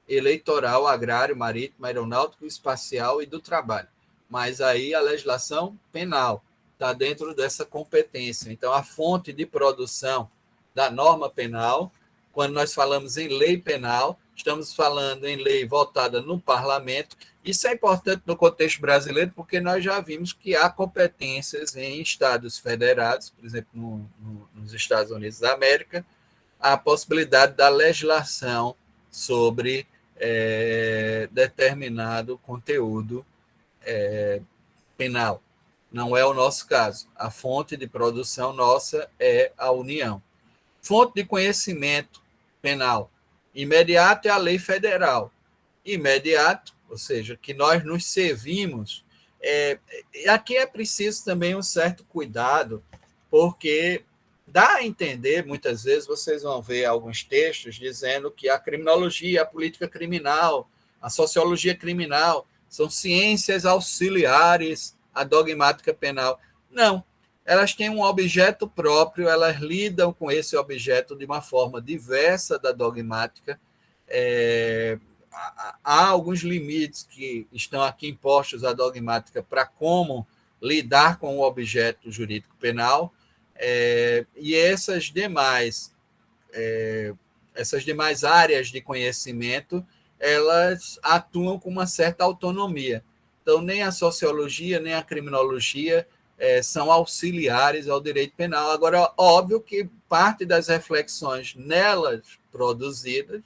eleitoral, agrário, marítimo, aeronáutico, espacial e do trabalho. Mas aí a legislação penal está dentro dessa competência. Então, a fonte de produção da norma penal quando nós falamos em lei penal, estamos falando em lei votada no parlamento. Isso é importante no contexto brasileiro, porque nós já vimos que há competências em estados federados, por exemplo, nos Estados Unidos da América, a possibilidade da legislação sobre determinado conteúdo penal. Não é o nosso caso. A fonte de produção nossa é a União. Fonte de conhecimento penal imediato é a lei federal. Imediato, ou seja, que nós nos servimos. Aqui é preciso também um certo cuidado, porque dá a entender, muitas vezes, vocês vão ver alguns textos dizendo que a criminologia, a política criminal, a sociologia criminal são ciências auxiliares à dogmática penal. Não, elas têm um objeto próprio, elas lidam com esse objeto de uma forma diversa da dogmática. Há alguns limites que estão aqui impostos à dogmática para como lidar com o objeto jurídico penal, e essas demais áreas de conhecimento, elas atuam com uma certa autonomia. Então, nem a sociologia, nem a criminologia são auxiliares ao direito penal. Agora, óbvio que parte das reflexões nelas produzidas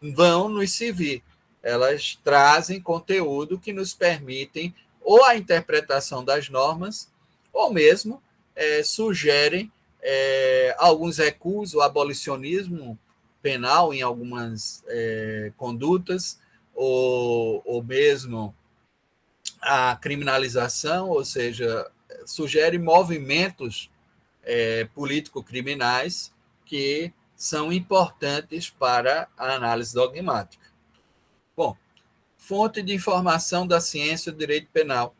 vão nos servir. Elas trazem conteúdo que nos permitem ou a interpretação das normas, ou mesmo sugerem alguns recuos, o abolicionismo penal em algumas condutas, ou mesmo a criminalização, ou seja, sugere movimentos político-criminais que são importantes para a análise dogmática. Bom, fonte de informação da ciência do direito penal,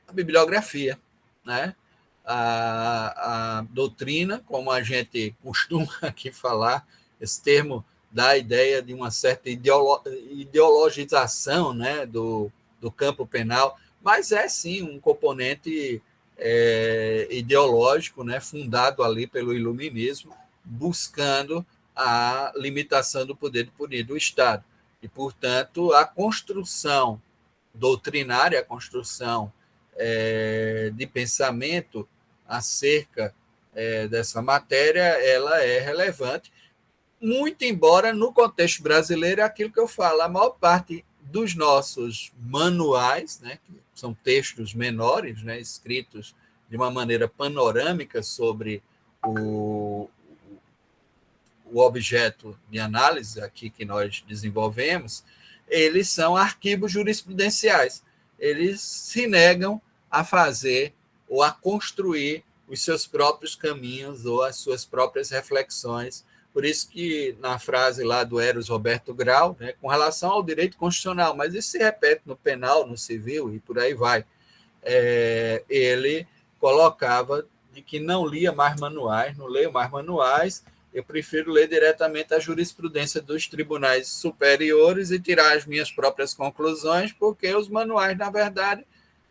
a bibliografia, né? A doutrina, como a gente costuma aqui falar, esse termo dá a ideia de uma certa ideologização, né, do campo penal, mas é sim um componente ideológico, né, fundado ali pelo iluminismo, buscando a limitação do poder de punir do Estado. E, portanto, a construção doutrinária, a construção de pensamento acerca dessa matéria, ela é relevante, muito embora no contexto brasileiro é aquilo que eu falo, a maior parte dos nossos manuais, né, que são textos menores, né, escritos de uma maneira panorâmica sobre o objeto de análise aqui que nós desenvolvemos, eles são arquivos jurisprudenciais. Eles se negam a fazer ou a construir os seus próprios caminhos ou as suas próprias reflexões. Por isso que na frase lá do Eros Roberto Grau, né, com relação ao direito constitucional, mas isso se repete no penal, no civil e por aí vai, ele colocava de que não lia mais manuais, não leio mais manuais, eu prefiro ler diretamente a jurisprudência dos tribunais superiores e tirar as minhas próprias conclusões, porque os manuais, na verdade,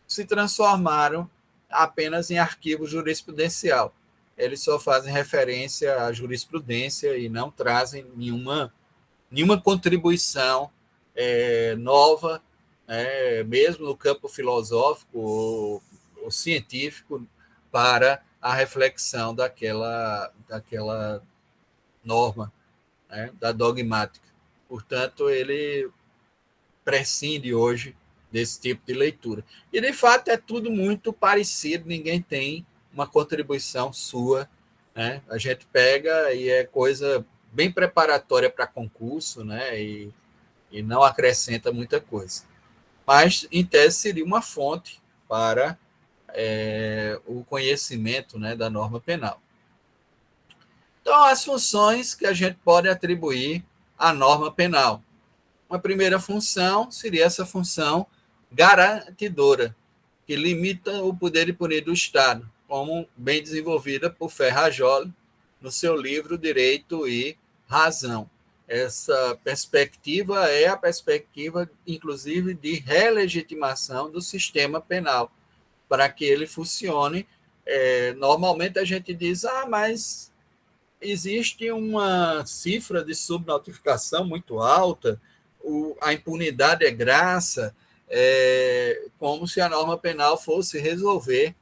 se transformaram apenas em arquivo jurisprudencial. Eles só fazem referência à jurisprudência e não trazem nenhuma contribuição nova, mesmo no campo filosófico ou científico, para a reflexão daquela norma, né, da dogmática. Portanto, ele prescinde hoje desse tipo de leitura. E, de fato, é tudo muito parecido, ninguém tem uma contribuição sua, né? A gente pega e é coisa bem preparatória para concurso, né? E não acrescenta muita coisa. Mas, em tese, seria uma fonte para o conhecimento, né, da norma penal. Então, as funções que a gente pode atribuir à norma penal. Uma primeira função seria essa função garantidora, que limita o poder de punir do Estado, como bem desenvolvida por Ferrajoli no seu livro Direito e Razão. Essa perspectiva é a perspectiva, inclusive, de relegitimação do sistema penal, para que ele funcione. Normalmente a gente diz, mas existe uma cifra de subnotificação muito alta, a impunidade é graça, como se a norma penal fosse resolver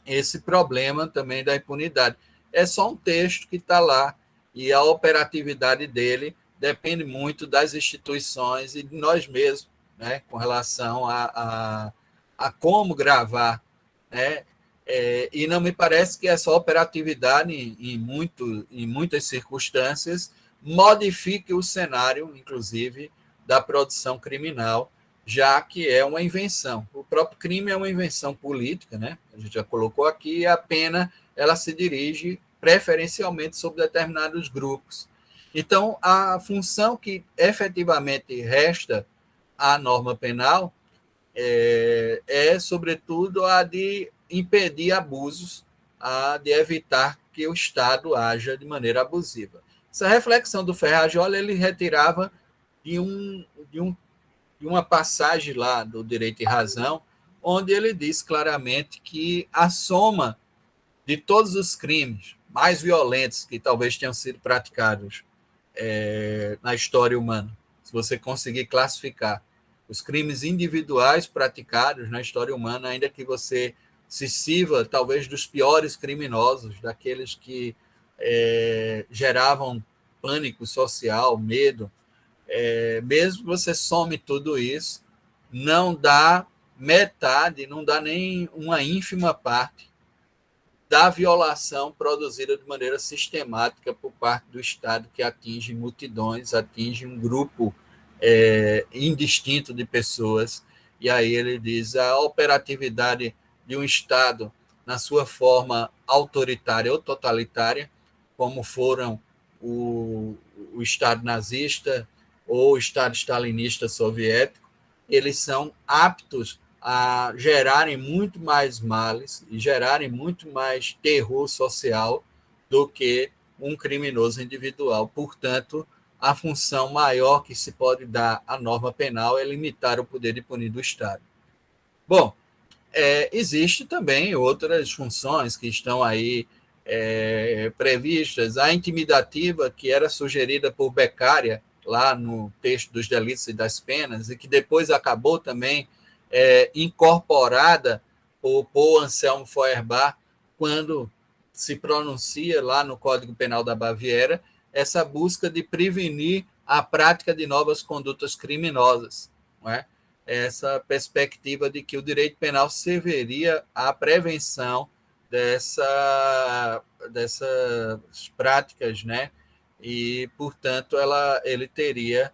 esse problema também da impunidade. É só um texto que está lá, e a operatividade dele depende muito das instituições e de nós mesmos, né, com relação a como gravar, né? E não me parece que essa operatividade, em muitas circunstâncias, modifique o cenário, inclusive, da produção criminal, já que é uma invenção. O próprio crime é uma invenção política, né? A gente já colocou aqui, e a pena ela se dirige preferencialmente sobre determinados grupos. Então, a função que efetivamente resta à norma penal sobretudo, a de impedir abusos, a de evitar que o Estado haja de maneira abusiva. Essa reflexão do Ferrajoli ele retirava de uma passagem lá do Direito e Razão, onde ele diz claramente que a soma de todos os crimes mais violentos que talvez tenham sido praticados na história humana, se você conseguir classificar os crimes individuais praticados na história humana, ainda que você se sirva talvez dos piores criminosos, daqueles que geravam pânico social, medo, mesmo que você some tudo isso, não dá metade, não dá nem uma ínfima parte da violação produzida de maneira sistemática por parte do Estado, que atinge multidões, atinge um grupo indistinto de pessoas. E aí ele diz a operatividade de um Estado na sua forma autoritária ou totalitária, como foram o Estado nazista ou o Estado stalinista soviético, eles são aptos a gerarem muito mais males e gerarem muito mais terror social do que um criminoso individual. Portanto, a função maior que se pode dar à norma penal é limitar o poder de punir do Estado. Bom, existe também outras funções que estão aí previstas. A intimidativa, que era sugerida por Beccaria, lá no texto dos delitos e das penas, e que depois acabou também incorporada por Paul Anselmo Feuerbach, quando se pronuncia lá no Código Penal da Baviera, essa busca de prevenir a prática de novas condutas criminosas, não é? Essa perspectiva de que o direito penal serviria à prevenção dessas práticas, né? E, portanto, ele teria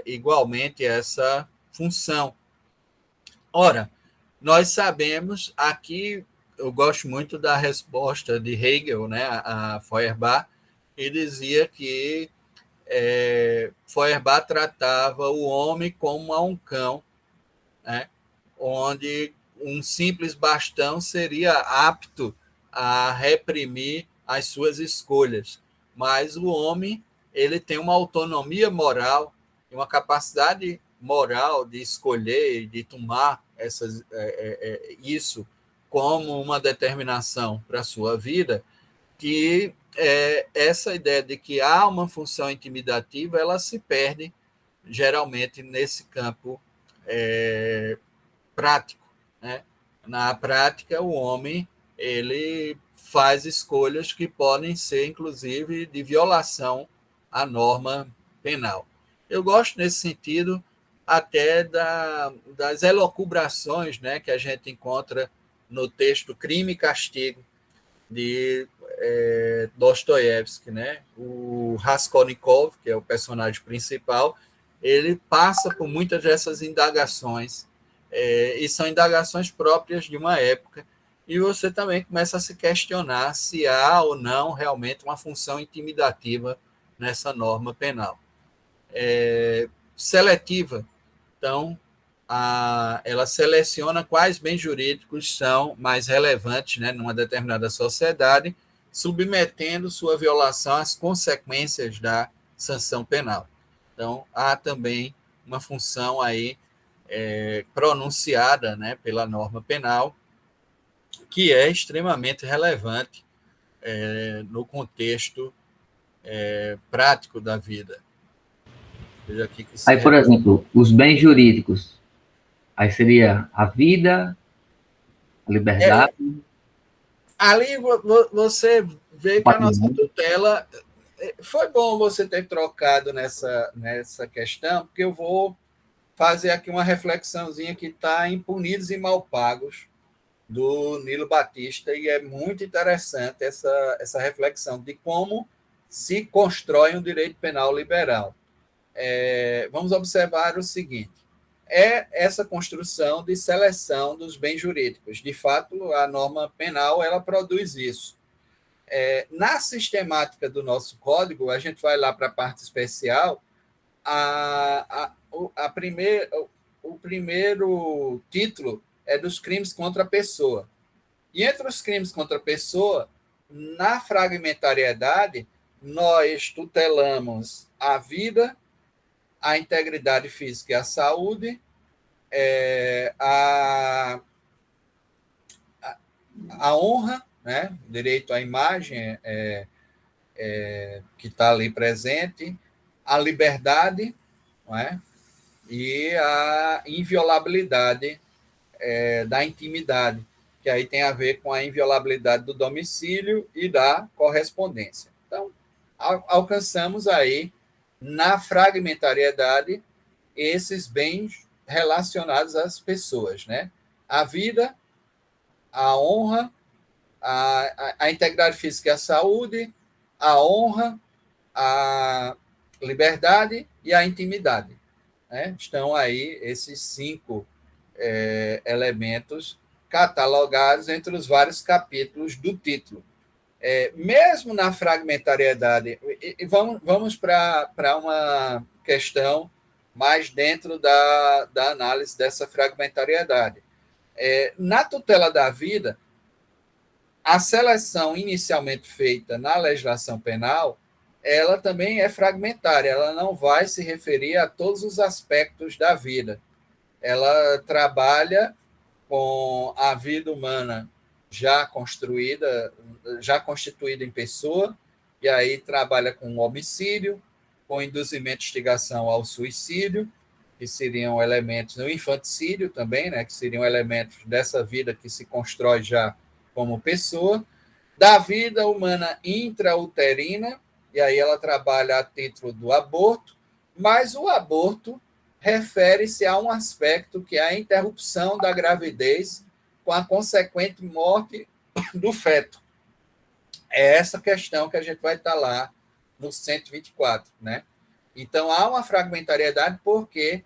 igualmente essa função. Ora, nós sabemos, aqui eu gosto muito da resposta de Hegel, né, a Feuerbach, e dizia que Feuerbach tratava o homem como a um cão, né, onde um simples bastão seria apto a reprimir as suas escolhas, mas o homem ele tem uma autonomia moral, uma capacidade moral de escolher e de tomar isso como uma determinação para a sua vida, que essa ideia de que há uma função intimidativa, ela se perde geralmente nesse campo prático, né? Na prática, o homem ele faz escolhas que podem ser, inclusive, de violação à norma penal. Eu gosto, nesse sentido, até das elucubrações, né, que a gente encontra no texto Crime e Castigo, de Dostoiévski, né? O Raskolnikov, que é o personagem principal, ele passa por muitas dessas indagações, e são indagações próprias de uma época, e você também começa a se questionar se há ou não realmente uma função intimidativa nessa norma penal. Seletiva. Então, ela seleciona quais bens jurídicos são mais relevantes, né, numa determinada sociedade, submetendo sua violação às consequências da sanção penal. Então, há também uma função aí pronunciada, né, pela norma penal, que é extremamente relevante no contexto prático da vida. Veja aqui que Aí, por exemplo, os bens jurídicos. Aí seria a vida, a liberdade. Ali você vê que a nossa tutela... Foi bom você ter trocado nessa questão, porque eu vou fazer aqui uma reflexãozinha que está em Punidos e Mal Pagos, do Nilo Batista, e é muito interessante essa reflexão de como se constrói um direito penal liberal. Vamos observar o seguinte: essa construção de seleção dos bens jurídicos. De fato, a norma penal ela produz isso. Na sistemática do nosso código, a gente vai lá para a parte especial, o primeiro título é dos crimes contra a pessoa. E entre os crimes contra a pessoa, na fragmentariedade, nós tutelamos a vida, a integridade física e a saúde, a honra, né? Direito à imagem que está ali presente, a liberdade, não é? E a inviolabilidade da intimidade, que aí tem a ver com a inviolabilidade do domicílio e da correspondência. Então, alcançamos aí, na fragmentariedade, esses bens relacionados às pessoas, né? A vida, a honra, a integridade física e a saúde, a honra, a liberdade e a intimidade, né? Estão aí esses 5 elementos catalogados entre os vários capítulos do título. Mesmo na fragmentariedade, e vamos para uma questão mais dentro da análise dessa fragmentariedade. Na tutela da vida, a seleção inicialmente feita na legislação penal, ela também é fragmentária, ela não vai se referir a todos os aspectos da vida. Ela trabalha com a vida humana já construída, já constituída em pessoa, e aí trabalha com homicídio, com induzimento e instigação ao suicídio, que seriam elementos no infanticídio também, né, que seriam elementos dessa vida que se constrói já como pessoa, da vida humana intrauterina, e aí ela trabalha a título do aborto, mas o aborto refere-se a um aspecto que é a interrupção da gravidez com a consequente morte do feto. É essa questão que a gente vai estar lá no 124, né? Então, há uma fragmentariedade porque,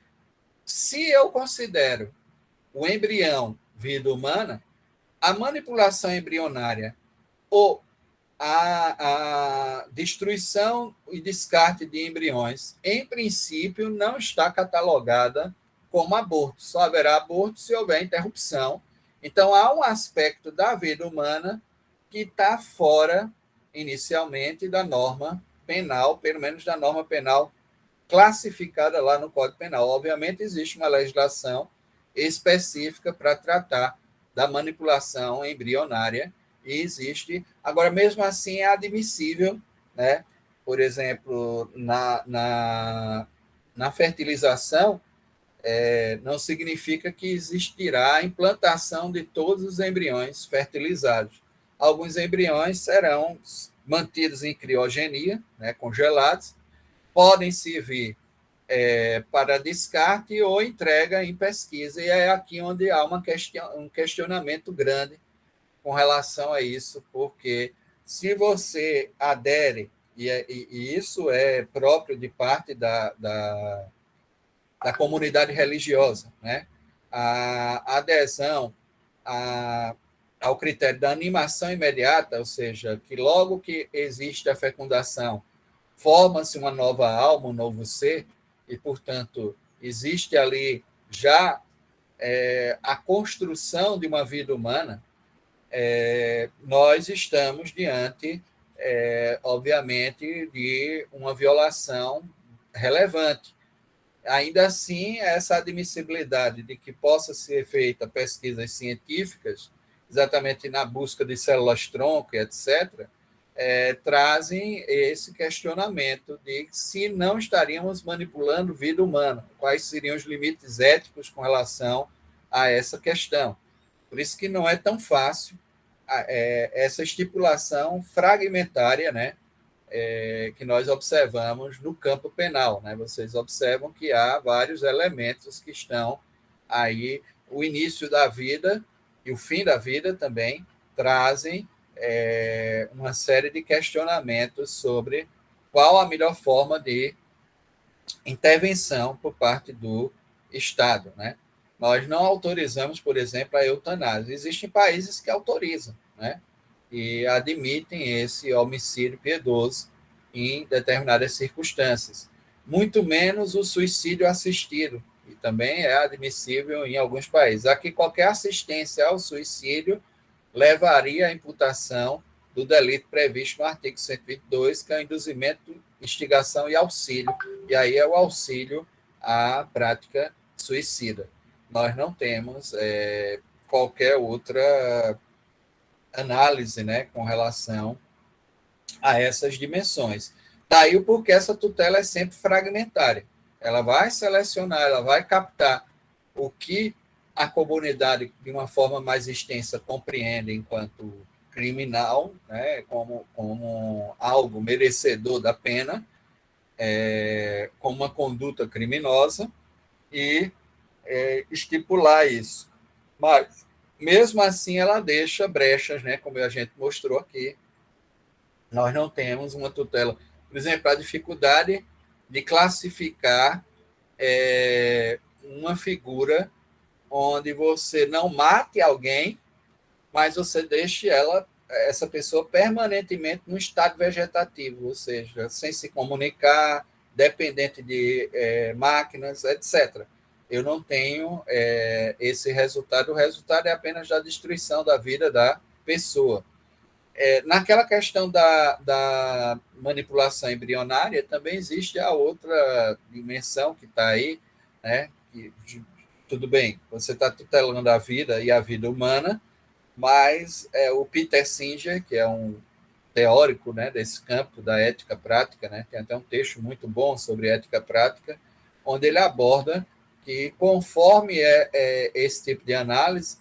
se eu considero o embrião vida humana, a manipulação embrionária ou a destruição e descarte de embriões, em princípio, não está catalogada como aborto. Só haverá aborto se houver interrupção. Então, há um aspecto da vida humana que está fora, inicialmente, da norma penal, pelo menos da norma penal classificada lá no Código Penal. Obviamente, existe uma legislação específica para tratar da manipulação embrionária, e existe. Agora, mesmo assim, é admissível, né? Por exemplo, na fertilização, não significa que existirá a implantação de todos os embriões fertilizados. Alguns embriões serão mantidos em criogenia, né, congelados, podem servir para descarte ou entrega em pesquisa, e é aqui onde há um questionamento grande com relação a isso, porque se você adere, e isso é próprio de parte da comunidade religiosa, né? A adesão ao critério da animação imediata, ou seja, que logo que existe a fecundação, forma-se uma nova alma, um novo ser, e, portanto, existe ali já a construção de uma vida humana. Nós estamos diante, obviamente, de uma violação relevante. Ainda assim, essa admissibilidade de que possa ser feita pesquisas científicas, exatamente na busca de células-tronco, etc., trazem esse questionamento de se não estaríamos manipulando vida humana, quais seriam os limites éticos com relação a essa questão. Por isso que não é tão fácil essa estipulação fragmentária, né, que nós observamos no campo penal. Né? Vocês observam que há vários elementos que estão aí, o início da vida e o fim da vida também trazem uma série de questionamentos sobre qual a melhor forma de intervenção por parte do Estado. Né? Nós não autorizamos, por exemplo, a eutanásia. Existem países que autorizam, né? E admitem esse homicídio piedoso em determinadas circunstâncias. Muito menos o suicídio assistido, que também é admissível em alguns países. Aqui, qualquer assistência ao suicídio levaria à imputação do delito previsto no artigo 122, que é o induzimento, instigação e auxílio. E aí é o auxílio à prática suicida. Nós não temos qualquer outra análise, né, com relação a essas dimensões. Daí o porquê essa tutela é sempre fragmentária. Ela vai selecionar, ela vai captar o que a comunidade, de uma forma mais extensa, compreende enquanto criminal, né, como algo merecedor da pena, como uma conduta criminosa, e estipular isso. Mas, mesmo assim, ela deixa brechas, né, como a gente mostrou aqui. Nós não temos uma tutela. Por exemplo, a dificuldade de classificar uma figura onde você não mate alguém, mas você deixe essa pessoa permanentemente no estado vegetativo, ou seja, sem se comunicar, dependente de máquinas, etc. Eu não tenho esse resultado. O resultado é apenas da destruição da vida da pessoa. Naquela questão da manipulação embrionária, também existe a outra dimensão que está aí, né? Tudo bem, você está tutelando a vida e a vida humana, mas o Peter Singer, que é um teórico, né, desse campo da ética prática, né, tem até um texto muito bom sobre ética prática, onde ele aborda que, conforme esse tipo de análise,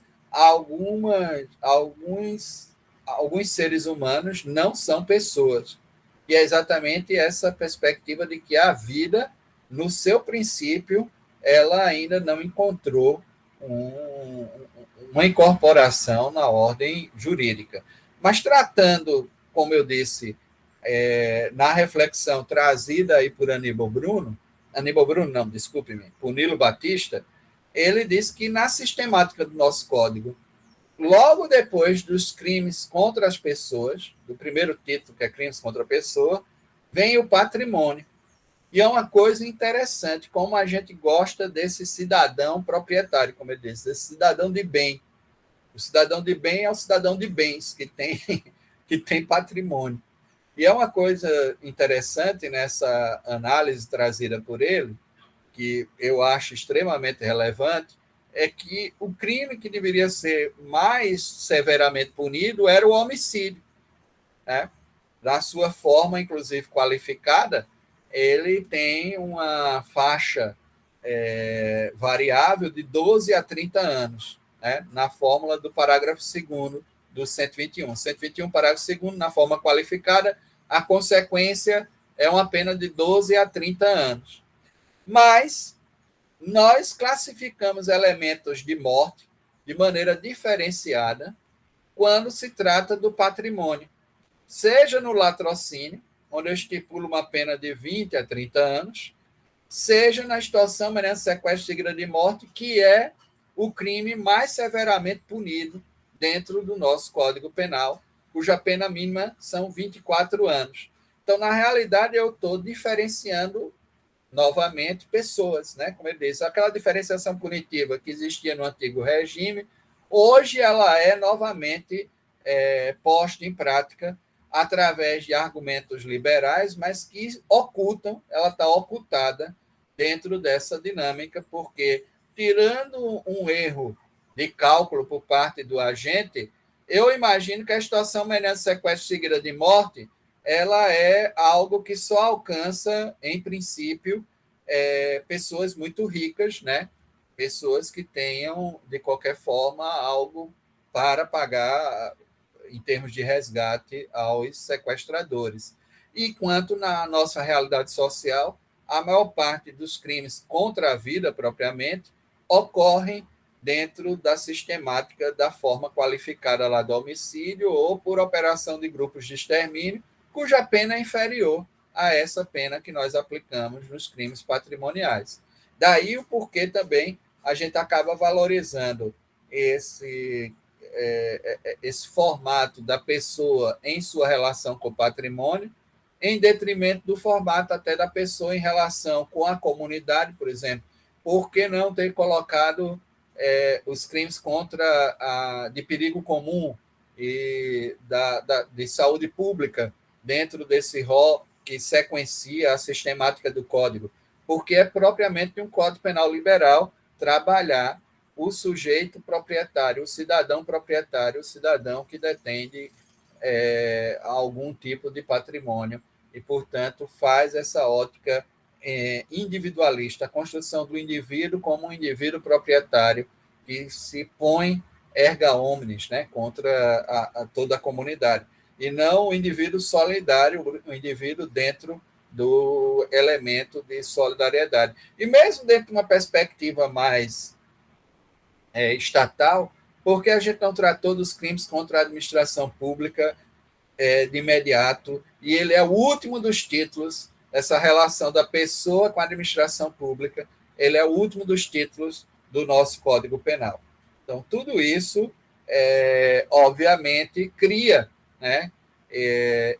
alguns seres humanos não são pessoas. E é exatamente essa perspectiva de que a vida, no seu princípio, ela ainda não encontrou uma incorporação na ordem jurídica. Mas tratando, como eu disse, na reflexão trazida aí por Aníbal Bruno, não, desculpe-me, por Nilo Batista, ele diz que na sistemática do nosso código, logo depois dos crimes contra as pessoas, do primeiro título, que é crimes contra a pessoa, vem o patrimônio. E é uma coisa interessante, como a gente gosta desse cidadão proprietário, como eu disse, desse cidadão de bem. O cidadão de bem é o cidadão de bens, que tem patrimônio. E é uma coisa interessante nessa análise trazida por ele, que eu acho extremamente relevante, é que o crime que deveria ser mais severamente punido era o homicídio. Né? Da sua forma, inclusive, qualificada, ele tem uma faixa variável de 12 a 30 anos, né? Na fórmula do parágrafo 2º do 121. 121, parágrafo 2º, na forma qualificada, a consequência é uma pena de 12 a 30 anos. Mas nós classificamos elementos de morte de maneira diferenciada quando se trata do patrimônio. Seja no latrocínio, onde eu estipulo uma pena de 20 a 30 anos, seja na extorsão mediante sequestro seguida de morte, que é o crime mais severamente punido dentro do nosso Código Penal, cuja pena mínima são 24 anos. Então, na realidade, eu estou diferenciando novamente pessoas, né? Como ele disse, aquela diferenciação punitiva que existia no antigo regime, hoje ela é novamente posta em prática através de argumentos liberais, mas que ela está ocultada dentro dessa dinâmica, porque, tirando um erro de cálculo por parte do agente, eu imagino que a situação mediante sequestro seguida de morte, ela é algo que só alcança, em princípio, pessoas muito ricas, né? Pessoas que tenham, de qualquer forma, algo para pagar em termos de resgate aos sequestradores. E quanto na nossa realidade social, a maior parte dos crimes contra a vida, propriamente, ocorrem dentro da sistemática da forma qualificada lá do homicídio ou por operação de grupos de extermínio, cuja pena é inferior a essa pena que nós aplicamos nos crimes patrimoniais. Daí o porquê também a gente acaba valorizando esse formato da pessoa em sua relação com o patrimônio, em detrimento do formato até da pessoa em relação com a comunidade, por exemplo. Por que não ter colocado os crimes de perigo comum e de saúde pública dentro desse rol que sequencia a sistemática do Código? Porque é propriamente de um Código Penal liberal trabalhar o sujeito proprietário, o cidadão proprietário, o cidadão que detém algum tipo de patrimônio e, portanto, faz essa ótica individualista, a construção do indivíduo como um indivíduo proprietário que se põe erga omnes, né, contra toda a comunidade, e não o indivíduo solidário, o indivíduo dentro do elemento de solidariedade. E mesmo dentro de uma perspectiva mais estatal, porque a gente não tratou dos crimes contra a administração pública de imediato, e ele é o último dos títulos, essa relação da pessoa com a administração pública, ele é o último dos títulos do nosso Código Penal. Então, tudo isso, obviamente, cria, né,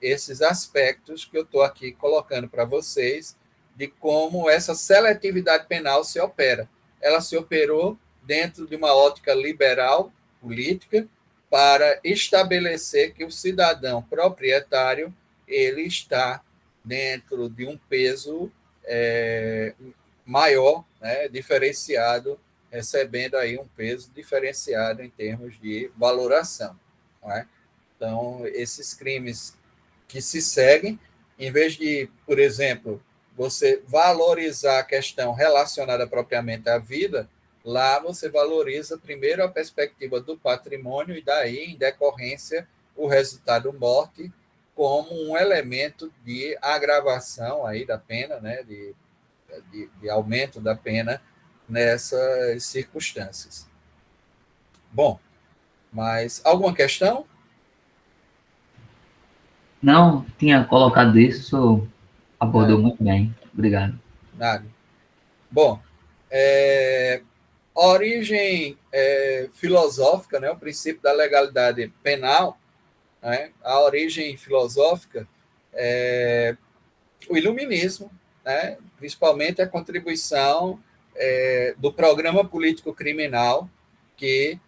esses aspectos que eu estou aqui colocando para vocês, de como essa seletividade penal se opera. Ela se operou dentro de uma ótica liberal, política, para estabelecer que o cidadão proprietário ele está dentro de um peso maior, né, diferenciado, recebendo aí um peso diferenciado em termos de valoração. Não é? Então, esses crimes que se seguem, em vez de, por exemplo, você valorizar a questão relacionada propriamente à vida, lá você valoriza primeiro a perspectiva do patrimônio e daí, em decorrência, o resultado morte como um elemento de agravação aí da pena, né, de aumento da pena nessas circunstâncias. Bom, mas alguma questão? Não, tinha colocado isso, abordou muito bem. Obrigado. Nada. Bom, a origem filosófica, né, o princípio da legalidade penal, né, a origem filosófica é o iluminismo, né, principalmente a contribuição do programa político criminal que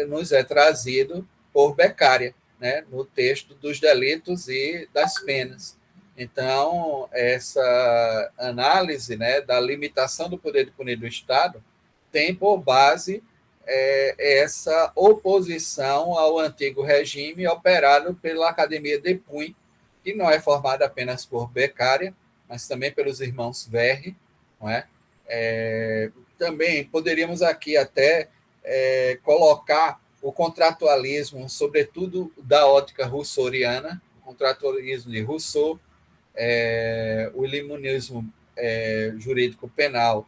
nos é trazido por Beccaria, né, no texto dos delitos e das penas. Então, essa análise, né, da limitação do poder de punir do Estado tem por base essa oposição ao antigo regime operado pela Academia de Puy, que não é formada apenas por Beccaria, mas também pelos irmãos Verri. Não é? Também poderíamos aqui até colocar o contratualismo, sobretudo da ótica rousseauiana, o contratualismo de Rousseau, o iluminismo jurídico penal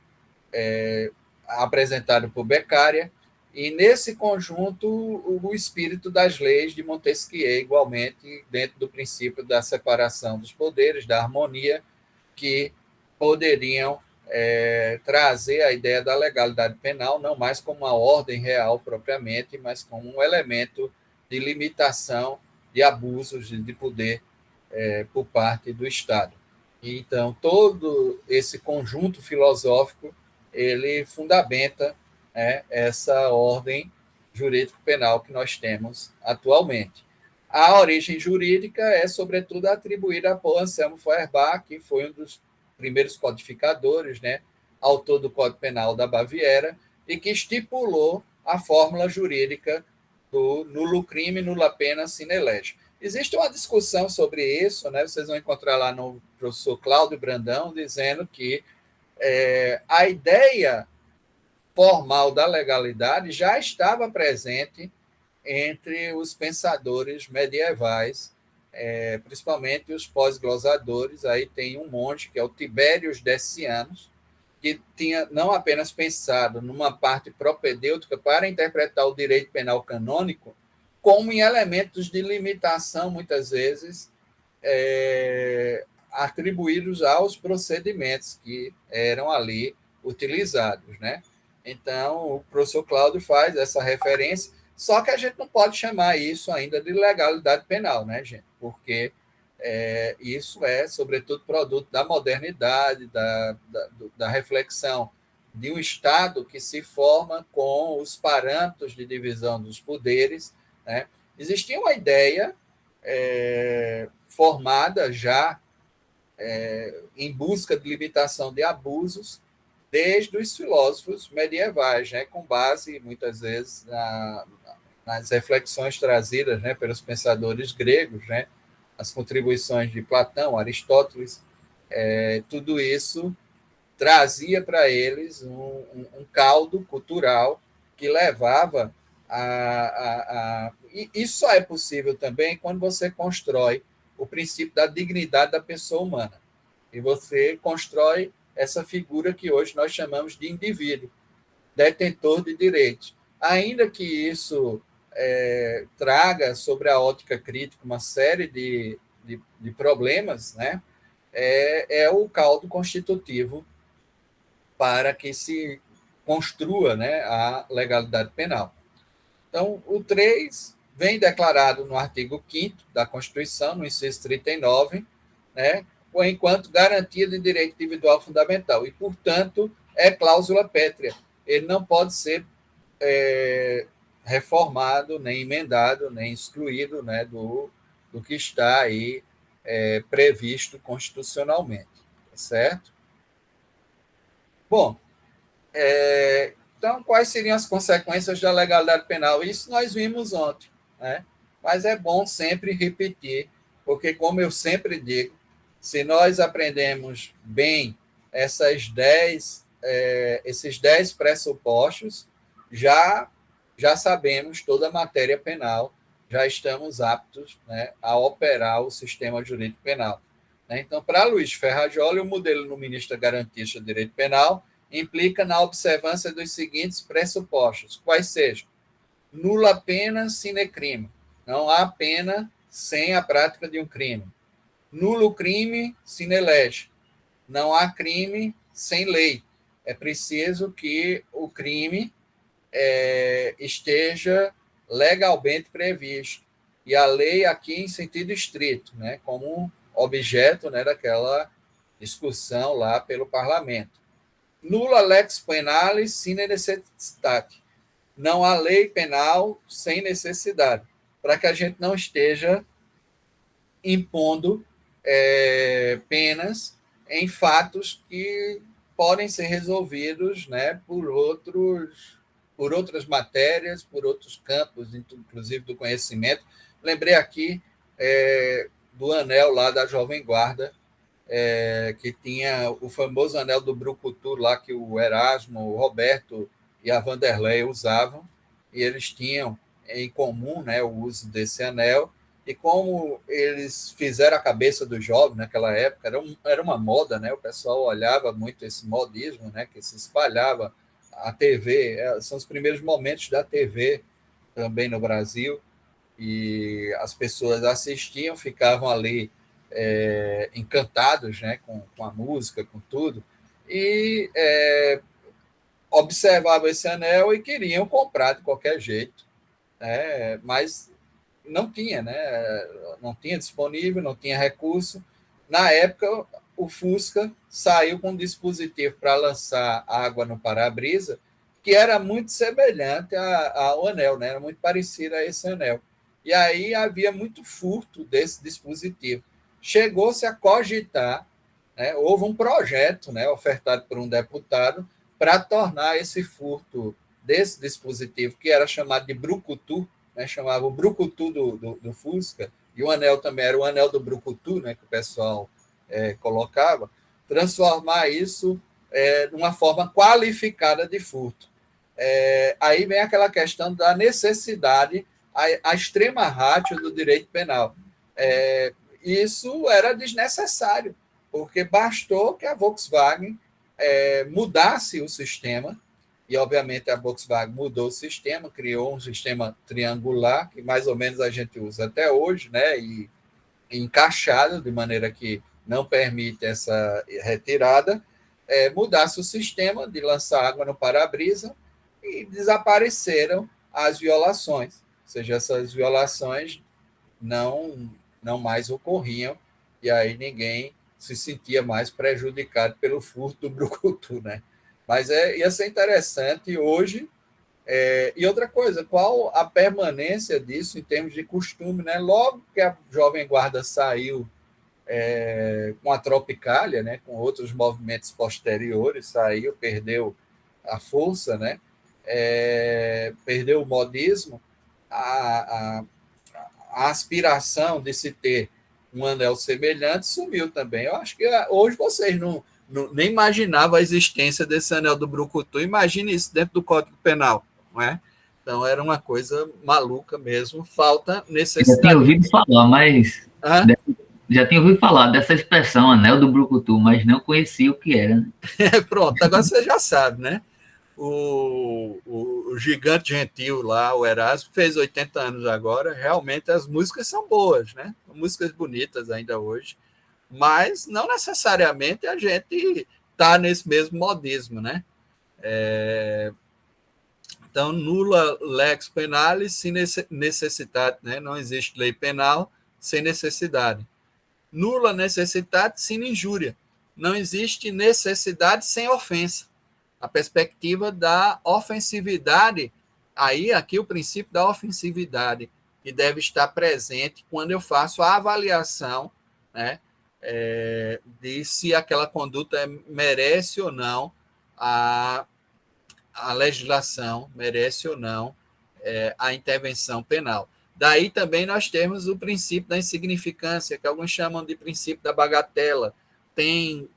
apresentado por Beccaria, e nesse conjunto o espírito das leis de Montesquieu, igualmente dentro do princípio da separação dos poderes, da harmonia, que poderiam trazer a ideia da legalidade penal, não mais como uma ordem real propriamente, mas como um elemento de limitação de abusos de poder por parte do Estado. Então, todo esse conjunto filosófico, ele fundamenta essa ordem jurídico-penal que nós temos atualmente. A origem jurídica é, sobretudo, atribuída a Paul Anselmo Feuerbach, que foi um dos primeiros codificadores, né, autor do Código Penal da Baviera, e que estipulou a fórmula jurídica do nulo crime, nula pena, sine lege. Existe uma discussão sobre isso, né? Vocês vão encontrar lá no professor Cláudio Brandão, dizendo que a ideia formal da legalidade já estava presente entre os pensadores medievais, principalmente os pós-glosadores. Aí tem um monte, que é o Tibérios Decianus, que tinha não apenas pensado numa parte propedêutica para interpretar o direito penal canônico, como em elementos de limitação, muitas vezes, atribuídos aos procedimentos que eram ali utilizados, né? Então, o professor Cláudio faz essa referência, só que a gente não pode chamar isso ainda de legalidade penal, né, gente? Porque isso é, sobretudo, produto da modernidade, da reflexão de um Estado que se forma com os parâmetros de divisão dos poderes, né? Existia uma ideia formada já em busca de limitação de abusos desde os filósofos medievais, né? Com base, muitas vezes, nas reflexões trazidas, né, pelos pensadores gregos, né? As contribuições de Platão, Aristóteles, tudo isso trazia para eles um caldo cultural que levava e isso só é possível também quando você constrói o princípio da dignidade da pessoa humana. E você constrói essa figura que hoje nós chamamos de indivíduo, detentor de direitos. Ainda que isso traga sobre a ótica crítica uma série de problemas, né? É o caldo constitutivo para que se construa, né, a legalidade penal. Então, o 3 vem declarado no artigo 5º da Constituição, no inciso 39, né, enquanto garantia de direito individual fundamental, e, portanto, é cláusula pétrea. Ele não pode ser reformado, nem emendado, nem excluído, né, do que está aí previsto constitucionalmente, certo? Bom, então, quais seriam as consequências da legalidade penal? Isso nós vimos ontem, né? Mas é bom sempre repetir, porque, como eu sempre digo, se nós aprendemos bem esses 10 pressupostos, já sabemos toda a matéria penal, já estamos aptos, né, a operar o sistema jurídico penal. Então, para Luiz Ferrajoli, o modelo nominista garantista de direito penal implica na observância dos seguintes pressupostos, quais sejam: nula pena sine crime, não há pena sem a prática de um crime; nulo crime sine lege, não há crime sem lei, é preciso que o crime esteja legalmente previsto, e a lei aqui em sentido estrito, né, como objeto, né, daquela discussão lá pelo parlamento. Nula lex penalis sine necessitate, não há lei penal sem necessidade, para que a gente não esteja impondo penas em fatos que podem ser resolvidos, né, por outras matérias, por outros campos, inclusive do conhecimento. Lembrei aqui do anel lá da Jovem Guarda, que tinha o famoso anel do Brucutu lá, que o Erasmo, o Roberto e a Vanderlei usavam, e eles tinham em comum, né, o uso desse anel. E como eles fizeram a cabeça do jovem naquela época, era uma moda, né? O pessoal olhava muito esse modismo, né, que se espalhava. A TV, são os primeiros momentos da TV também no Brasil, e as pessoas assistiam, ficavam ali encantados, né, com a música, com tudo, e observavam esse anel e queriam comprar de qualquer jeito, né, mas não tinha, né? Não tinha disponível, não tinha recurso. Na época, o Fusca saiu com um dispositivo para lançar água no para-brisa, que era muito semelhante ao anel, né? Era muito parecido a esse anel. E aí havia muito furto desse dispositivo. Chegou-se a cogitar, né? Houve um projeto, né, ofertado por um deputado para tornar esse furto desse dispositivo, que era chamado de brucutu, né, chamava o brucutu do Fusca, e o anel também era o anel do brucutu, né, que o pessoal colocava, transformar isso numa forma qualificada de furto. Aí vem aquela questão da necessidade, a extrema ratio do direito penal. Isso era desnecessário, porque bastou que a Volkswagen mudasse o sistema, e obviamente a Volkswagen mudou o sistema, criou um sistema triangular, que mais ou menos a gente usa até hoje, né, e encaixado, de maneira que não permite essa retirada, mudasse o sistema de lançar água no para-brisa e desapareceram as violações. Ou seja, essas violações não mais ocorriam, e aí ninguém se sentia mais prejudicado pelo furto do brucutu, né? Mas ia ser interessante hoje. E outra coisa, qual a permanência disso em termos de costume, né? Logo que a Jovem Guarda saiu com a Tropicália, né? Com outros movimentos posteriores, saiu, perdeu a força, né? Perdeu o modismo, a aspiração de se ter um anel semelhante sumiu também. Eu acho que hoje vocês nem imaginavam a existência desse anel do brucutu. Imagine isso dentro do Código Penal, não é? Então era uma coisa maluca mesmo, falta necessidade. Já tinha ouvido falar, mas já tinha ouvido falar dessa expressão anel do brucutu, mas não conhecia o que era. Né? Pronto, agora você já sabe, né? O Gigante Gentil lá, o Erasmo, fez 80 anos agora. Realmente as músicas são boas, né? Músicas bonitas ainda hoje, mas não necessariamente a gente está nesse mesmo modismo, né? Então, nula lex penalis sem necessidade, né? Não existe lei penal sem necessidade. Nula necessidade sem injúria. Não existe necessidade sem ofensa. A perspectiva da ofensividade, aqui o princípio da ofensividade, que deve estar presente quando eu faço a avaliação, né, de se aquela conduta merece ou não a legislação, merece ou não a intervenção penal. Daí também nós temos o princípio da insignificância, que alguns chamam de princípio da bagatela. Tem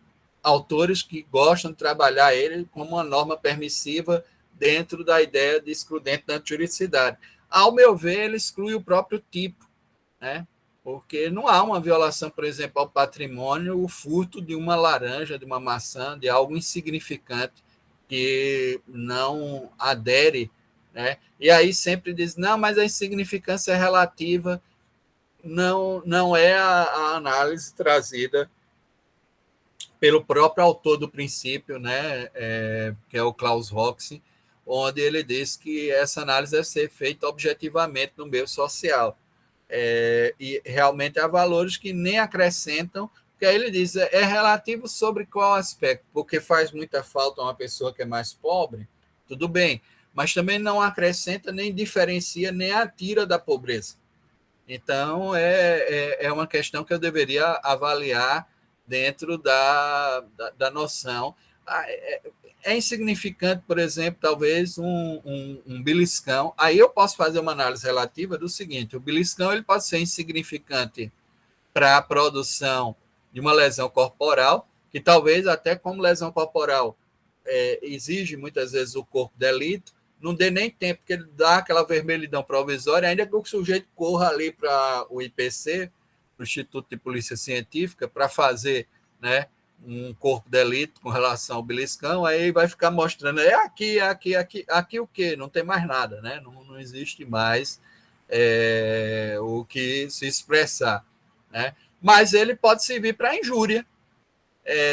autores que gostam de trabalhar ele como uma norma permissiva dentro da ideia de excludente da antijuridicidade. Ao meu ver, ele exclui o próprio tipo, né? Porque não há uma violação, por exemplo, ao patrimônio, o furto de uma laranja, de uma maçã, de algo insignificante que não adere, né? E aí sempre diz, não, mas a insignificância é relativa, não é a análise trazida pelo próprio autor do princípio, né, que é o Klaus Roxen, onde ele diz que essa análise deve ser feita objetivamente no meio social. E realmente há valores que nem acrescentam, porque aí ele diz, é relativo sobre qual aspecto, porque faz muita falta a uma pessoa que é mais pobre, tudo bem, mas também não acrescenta, nem diferencia, nem atira da pobreza. Então, é uma questão que eu deveria avaliar dentro da noção. É insignificante, por exemplo, talvez um beliscão. Aí eu posso fazer uma análise relativa do seguinte: o beliscão ele pode ser insignificante para a produção de uma lesão corporal, que talvez até como lesão corporal exige muitas vezes o corpo de delito, não dê nem tempo, porque ele dá aquela vermelhidão provisória, ainda que o sujeito corra ali para o IPC, para o Instituto de Polícia Científica, para fazer, né, um corpo de delito com relação ao beliscão, aí vai ficar mostrando, aqui o quê? Não tem mais nada, né? Não existe mais o que se expressar, né? Mas ele pode servir para injúria.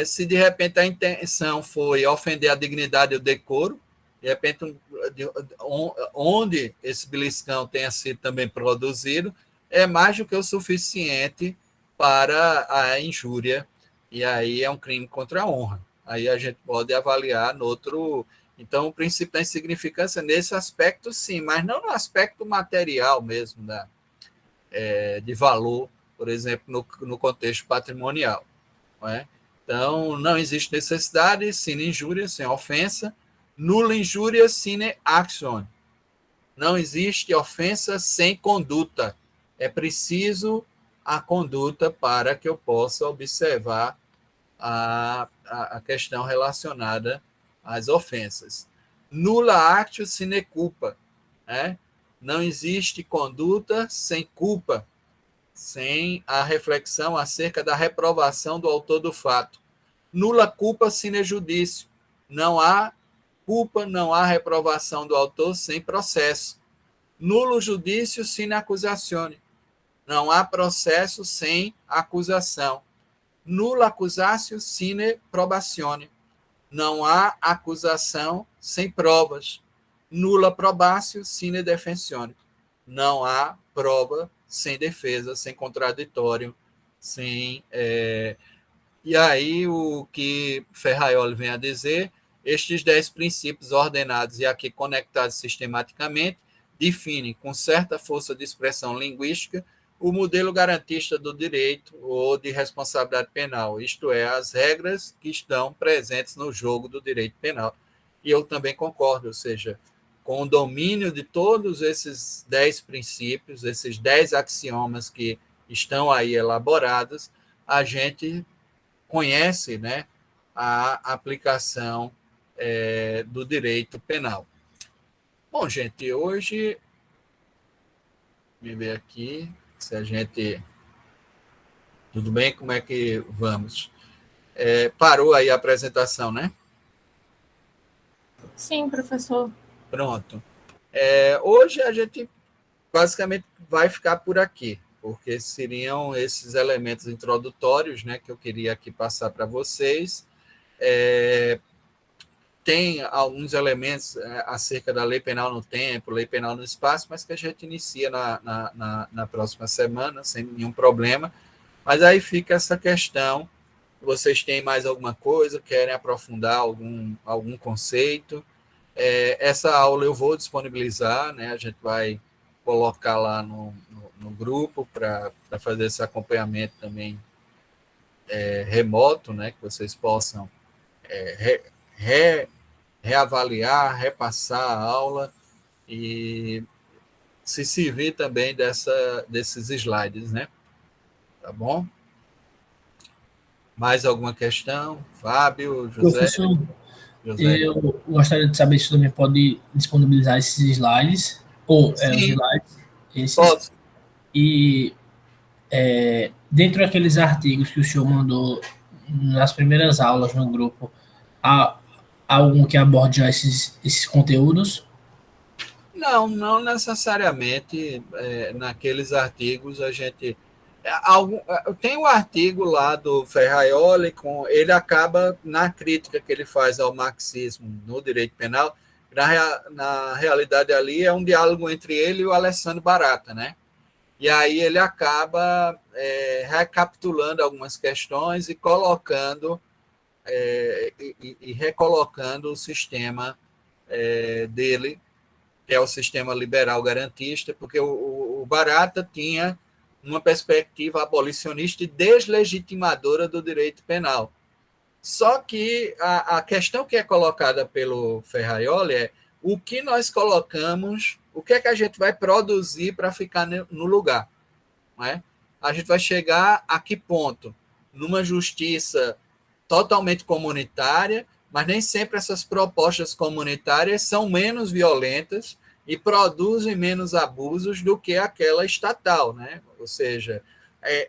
Se de repente a intenção foi ofender a dignidade e o decoro, de repente, onde esse beliscão tenha sido também produzido, é mais do que o suficiente para a injúria, e aí é um crime contra a honra. Aí a gente pode avaliar no outro. Então, o princípio da insignificância, nesse aspecto, sim, mas não no aspecto material mesmo, de valor, por exemplo, no contexto patrimonial. Não é? Então, não existe necessidade, sine injúria, sem ofensa, nula injúria sine action. Não existe ofensa sem conduta. É preciso a conduta para que eu possa observar a questão relacionada às ofensas. Nulla actio sine culpa, né? Não existe conduta sem culpa, sem a reflexão acerca da reprovação do autor do fato. Nulla culpa sine judicio. Não há culpa, não há reprovação do autor sem processo. Nulo judicio sine accusatione. Não há processo sem acusação. Nulla accusatio sine probatione. Não há acusação sem provas. Nulla probatio sine defensione. Não há prova sem defesa, sem contraditório, sem... E aí, o que Ferraioli vem a dizer, estes 10 princípios ordenados e aqui conectados sistematicamente definem, com certa força de expressão linguística, o modelo garantista do direito ou de responsabilidade penal, isto é, as regras que estão presentes no jogo do direito penal. E eu também concordo, ou seja, com o domínio de todos esses 10 princípios, esses 10 axiomas que estão aí elaborados, a gente conhece, né, a aplicação do direito penal. Bom, gente, hoje, me ver aqui, se a gente... Tudo bem? Como é que vamos? Parou aí a apresentação, né? Sim, professor. Pronto. Hoje a gente basicamente vai ficar por aqui, porque seriam esses elementos introdutórios, né, que eu queria aqui passar para vocês. Tem alguns elementos acerca da lei penal no tempo, lei penal no espaço, mas que a gente inicia na próxima semana, sem nenhum problema. Mas aí fica essa questão, vocês têm mais alguma coisa, querem aprofundar algum conceito? Essa aula eu vou disponibilizar, né? A gente vai colocar lá no grupo para fazer esse acompanhamento também remoto, né? Que vocês possam reavaliar, repassar a aula e se servir também desses slides, né? Tá bom? Mais alguma questão? Fábio, José? Professor, eu gostaria de saber se você também pode disponibilizar esses slides, ou os Sim, slides, esses, posso. e dentro daqueles artigos que o senhor mandou nas primeiras aulas no grupo, há algum que aborde já esses conteúdos? Não necessariamente naqueles artigos a gente... Tem um artigo lá do Ferraioli, ele acaba, na crítica que ele faz ao marxismo no direito penal, na realidade ali é um diálogo entre ele e o Alessandro Barata, né? E aí ele acaba recapitulando algumas questões e colocando e recolocando o sistema dele, que é o sistema liberal garantista, porque o Barata tinha uma perspectiva abolicionista e deslegitimadora do direito penal. Só que a questão que é colocada pelo Ferraioli é o que nós colocamos, o que é que a gente vai produzir para ficar no lugar. Não é? A gente vai chegar a que ponto? Numa justiça totalmente comunitária, mas nem sempre essas propostas comunitárias são menos violentas e produzem menos abusos do que aquela estatal, né? Ou seja,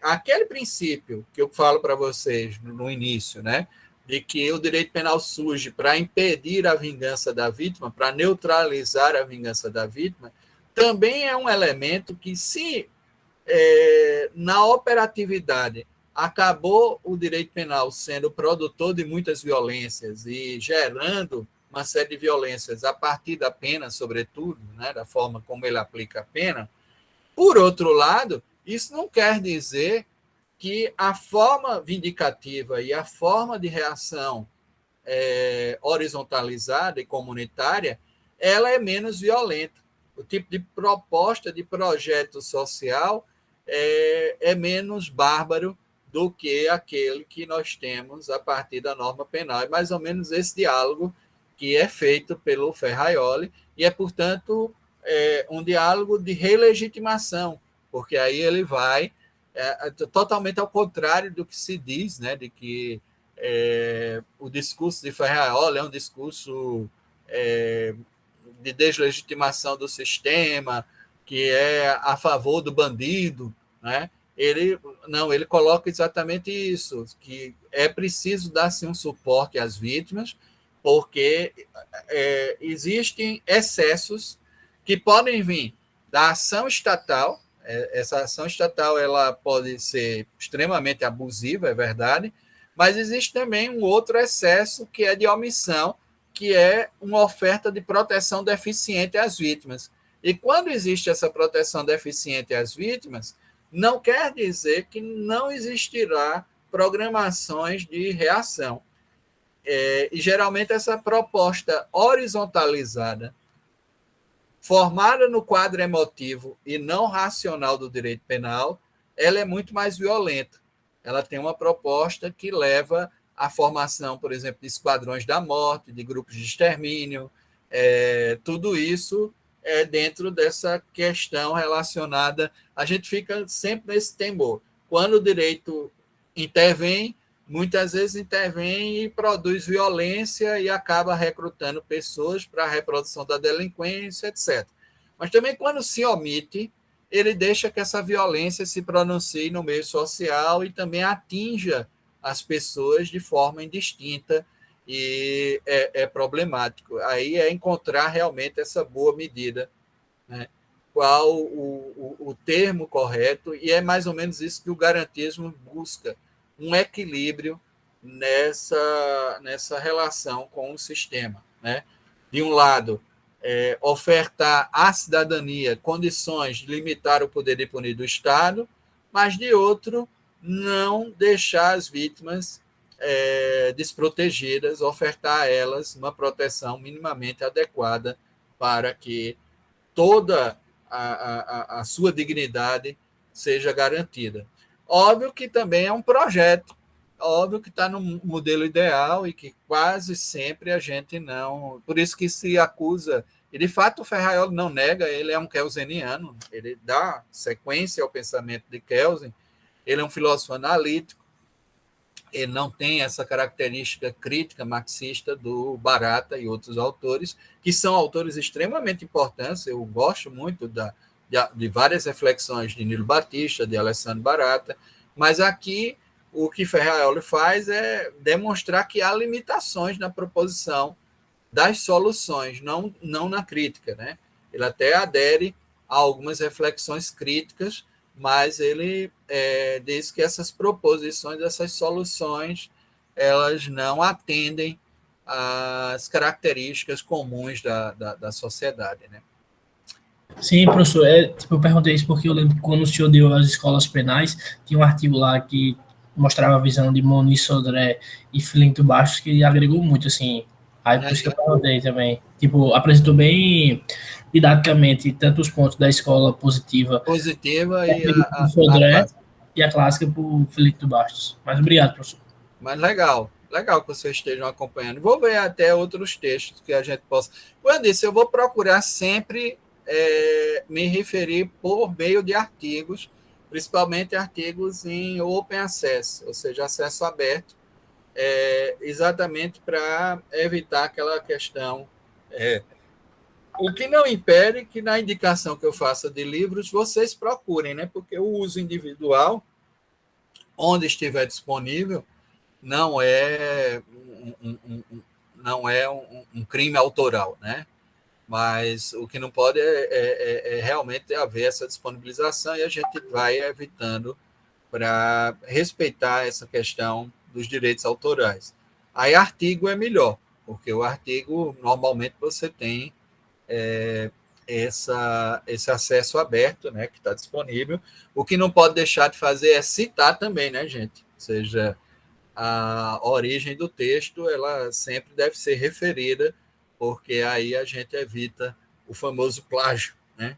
aquele princípio que eu falo para vocês no início, né? De que o direito penal surge para impedir a vingança da vítima, para neutralizar a vingança da vítima, também é um elemento que, se na operatividade acabou o direito penal sendo produtor de muitas violências e gerando uma série de violências a partir da pena, sobretudo, né, da forma como ele aplica a pena. Por outro lado, isso não quer dizer que a forma vindicativa e a forma de reação horizontalizada e comunitária, ela é menos violenta. O tipo de proposta, de projeto social é menos bárbaro do que aquele que nós temos a partir da norma penal. É mais ou menos esse diálogo que é feito pelo Ferraioli e é, portanto, um diálogo de relegitimação, porque aí ele vai totalmente ao contrário do que se diz, né, de que o discurso de Ferraioli é um discurso de deslegitimação do sistema, que é a favor do bandido, né? Ele coloca exatamente isso, que é preciso dar-se um suporte às vítimas, porque existem excessos que podem vir da ação estatal. Essa ação estatal ela pode ser extremamente abusiva, é verdade, mas existe também um outro excesso que é de omissão, que é uma oferta de proteção deficiente às vítimas. E quando existe essa proteção deficiente às vítimas, não quer dizer que não existirá programações de reação. E geralmente essa proposta horizontalizada, formada no quadro emotivo e não racional do direito penal, ela é muito mais violenta. Ela tem uma proposta que leva à formação, por exemplo, de esquadrões da morte, de grupos de extermínio, tudo isso dentro dessa questão relacionada. A gente fica sempre nesse temor. Quando o direito intervém, muitas vezes intervém e produz violência e acaba recrutando pessoas para a reprodução da delinquência, etc. Mas também, quando se omite, ele deixa que essa violência se pronuncie no meio social e também atinja as pessoas de forma indistinta, e é problemático. Aí é encontrar realmente essa boa medida, né? Qual o termo correto, e é mais ou menos isso que o garantismo busca, um equilíbrio nessa relação com o sistema, né? De um lado, ofertar à cidadania condições de limitar o poder de punir do Estado, mas, de outro, não deixar as vítimas desprotegidas, ofertar a elas uma proteção minimamente adequada para que toda a sua dignidade seja garantida. Óbvio que também é um projeto, óbvio que está no modelo ideal e que quase sempre a gente não... Por isso que se acusa, e de fato o Ferraioli não nega, ele é um kelseniano, ele dá sequência ao pensamento de Kelsen, ele é um filósofo analítico, ele não tem essa característica crítica marxista do Barata e outros autores, que são autores extremamente importantes. Eu gosto muito de várias reflexões de Nilo Batista, de Alessandro Barata, mas aqui o que Ferraioli faz é demonstrar que há limitações na proposição das soluções, não na crítica, né? Ele até adere a algumas reflexões críticas, mas ele diz que essas proposições, essas soluções, elas não atendem às características comuns da sociedade, né? Sim, professor, eu perguntei isso porque eu lembro que quando o senhor deu as escolas penais, tinha um artigo lá que mostrava a visão de Moni Sodré e Filinto Bastos, que agregou muito, assim. Aí por isso que eu perguntei também. Tipo, apresentou bem didaticamente tanto os pontos da escola positiva e a Sodré e a clássica por Filinto Bastos. Mas obrigado, professor. Mas legal que vocês estejam acompanhando. Vou ver até outros textos que a gente possa... Como eu disse, eu vou procurar sempre me referir por meio de artigos, principalmente artigos em open access, ou seja, acesso aberto, exatamente para evitar aquela questão. O que não impede que na indicação que eu faça de livros vocês procurem, né? Porque o uso individual, onde estiver disponível, não é um crime autoral, né? Mas o que não pode é realmente haver essa disponibilização, e a gente vai evitando para respeitar essa questão dos direitos autorais. Aí artigo é melhor, porque o artigo, normalmente, você tem esse acesso aberto, né, que está disponível. O que não pode deixar de fazer é citar também, né, gente? Ou seja, a origem do texto, ela sempre deve ser referida, porque aí a gente evita o famoso plágio, né?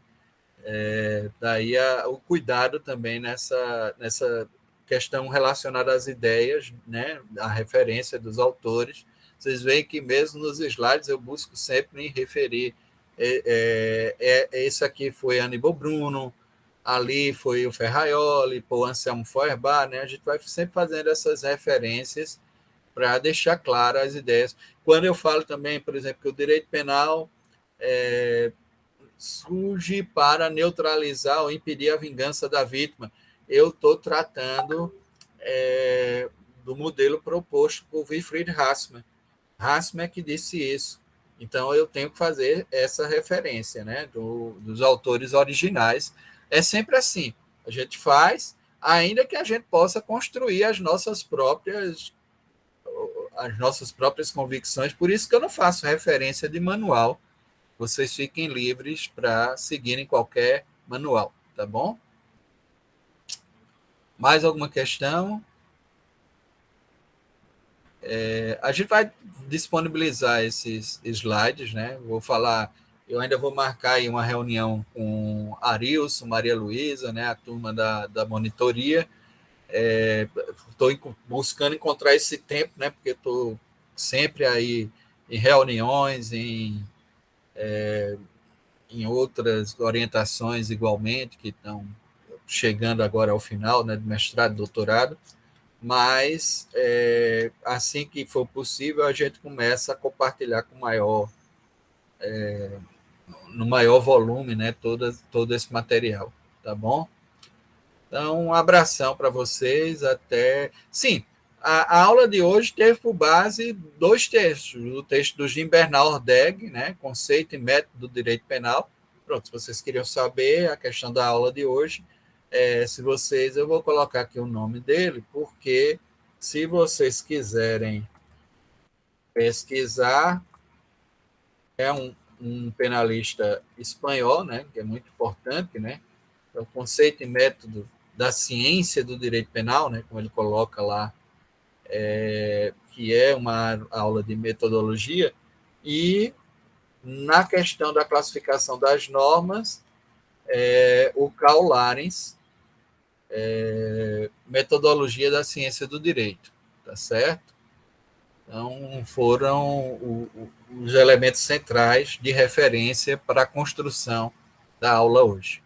Daí o cuidado também nessa questão relacionada às ideias, né? A referência dos autores. Vocês veem que mesmo nos slides eu busco sempre me referir Esse aqui foi Aníbal Bruno, ali foi o Ferraioli, o Anselmo Feuerbach, né? A gente vai sempre fazendo essas referências para deixar claras as ideias. Quando eu falo também, por exemplo, que o direito penal surge para neutralizar ou impedir a vingança da vítima, eu estou tratando do modelo proposto por Wilfried Hassmann. Hassmann é que disse isso. Então, eu tenho que fazer essa referência, né, dos autores originais. É sempre assim. A gente faz, ainda que a gente possa construir as nossas próprias convicções. Por isso que eu não faço referência de manual. Vocês fiquem livres para seguirem qualquer manual, tá bom? Mais alguma questão? A gente vai disponibilizar esses slides, né? Vou falar, eu ainda vou marcar aí uma reunião com Arilson, Maria Luísa, né? A turma da monitoria. Estou buscando encontrar esse tempo, né? Porque estou sempre aí em reuniões, em outras orientações igualmente, que estão chegando agora ao final, né? Do mestrado e doutorado. Mas assim que for possível, a gente começa a compartilhar com no maior volume, né, todo esse material, tá bom? Então, um abração para vocês, até... Sim, a aula de hoje teve por base 2 textos, o texto do Jim Bernard Ordeg, né, Conceito e Método do Direito Penal. Pronto, se vocês queriam saber a questão da aula de hoje, eu vou colocar aqui o nome dele, porque se vocês quiserem pesquisar, é um penalista espanhol, né, que é muito importante, né, é o Conceito e Método da Ciência do Direito Penal, né, como ele coloca lá, que é uma aula de metodologia, e na questão da classificação das normas, o Karl Larens, Metodologia da Ciência do Direito, tá certo? Então, foram os elementos centrais de referência para a construção da aula hoje.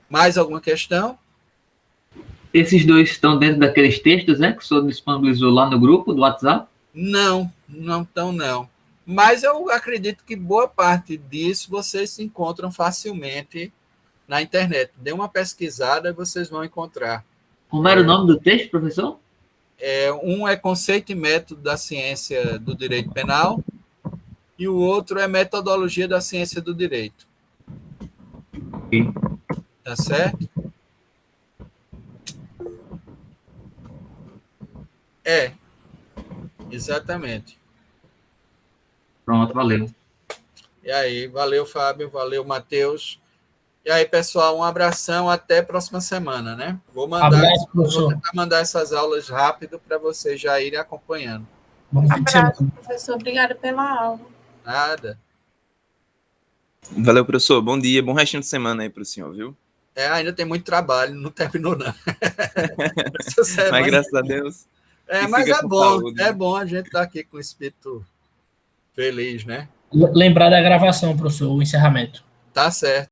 Mais alguma questão? Esses 2 estão dentro daqueles textos, né, que o senhor disponibilizou lá no grupo do WhatsApp? Não estão, não. Mas eu acredito que boa parte disso vocês se encontram facilmente na internet. Dê uma pesquisada e vocês vão encontrar. Como era o nome do texto, professor? Um é Conceito e Método da Ciência do Direito Penal e o outro é Metodologia da Ciência do Direito. Sim. Tá certo? Exatamente. Pronto, valeu. E aí, valeu, Fábio, valeu, Matheus. E aí, pessoal, um abração, até a próxima semana, né? Vou tentar mandar essas aulas rápido para vocês já irem acompanhando. Bom fim de semana. Professor, obrigada pela aula. Nada. Valeu, professor. Bom dia, bom restinho de semana aí para o senhor, viu? Ainda tem muito trabalho, não terminou, não. Mas graças a Deus. Mas é bom, saúde, é bom a gente estar aqui com o espírito feliz, né? Lembrar da gravação, professor, o encerramento. Tá certo.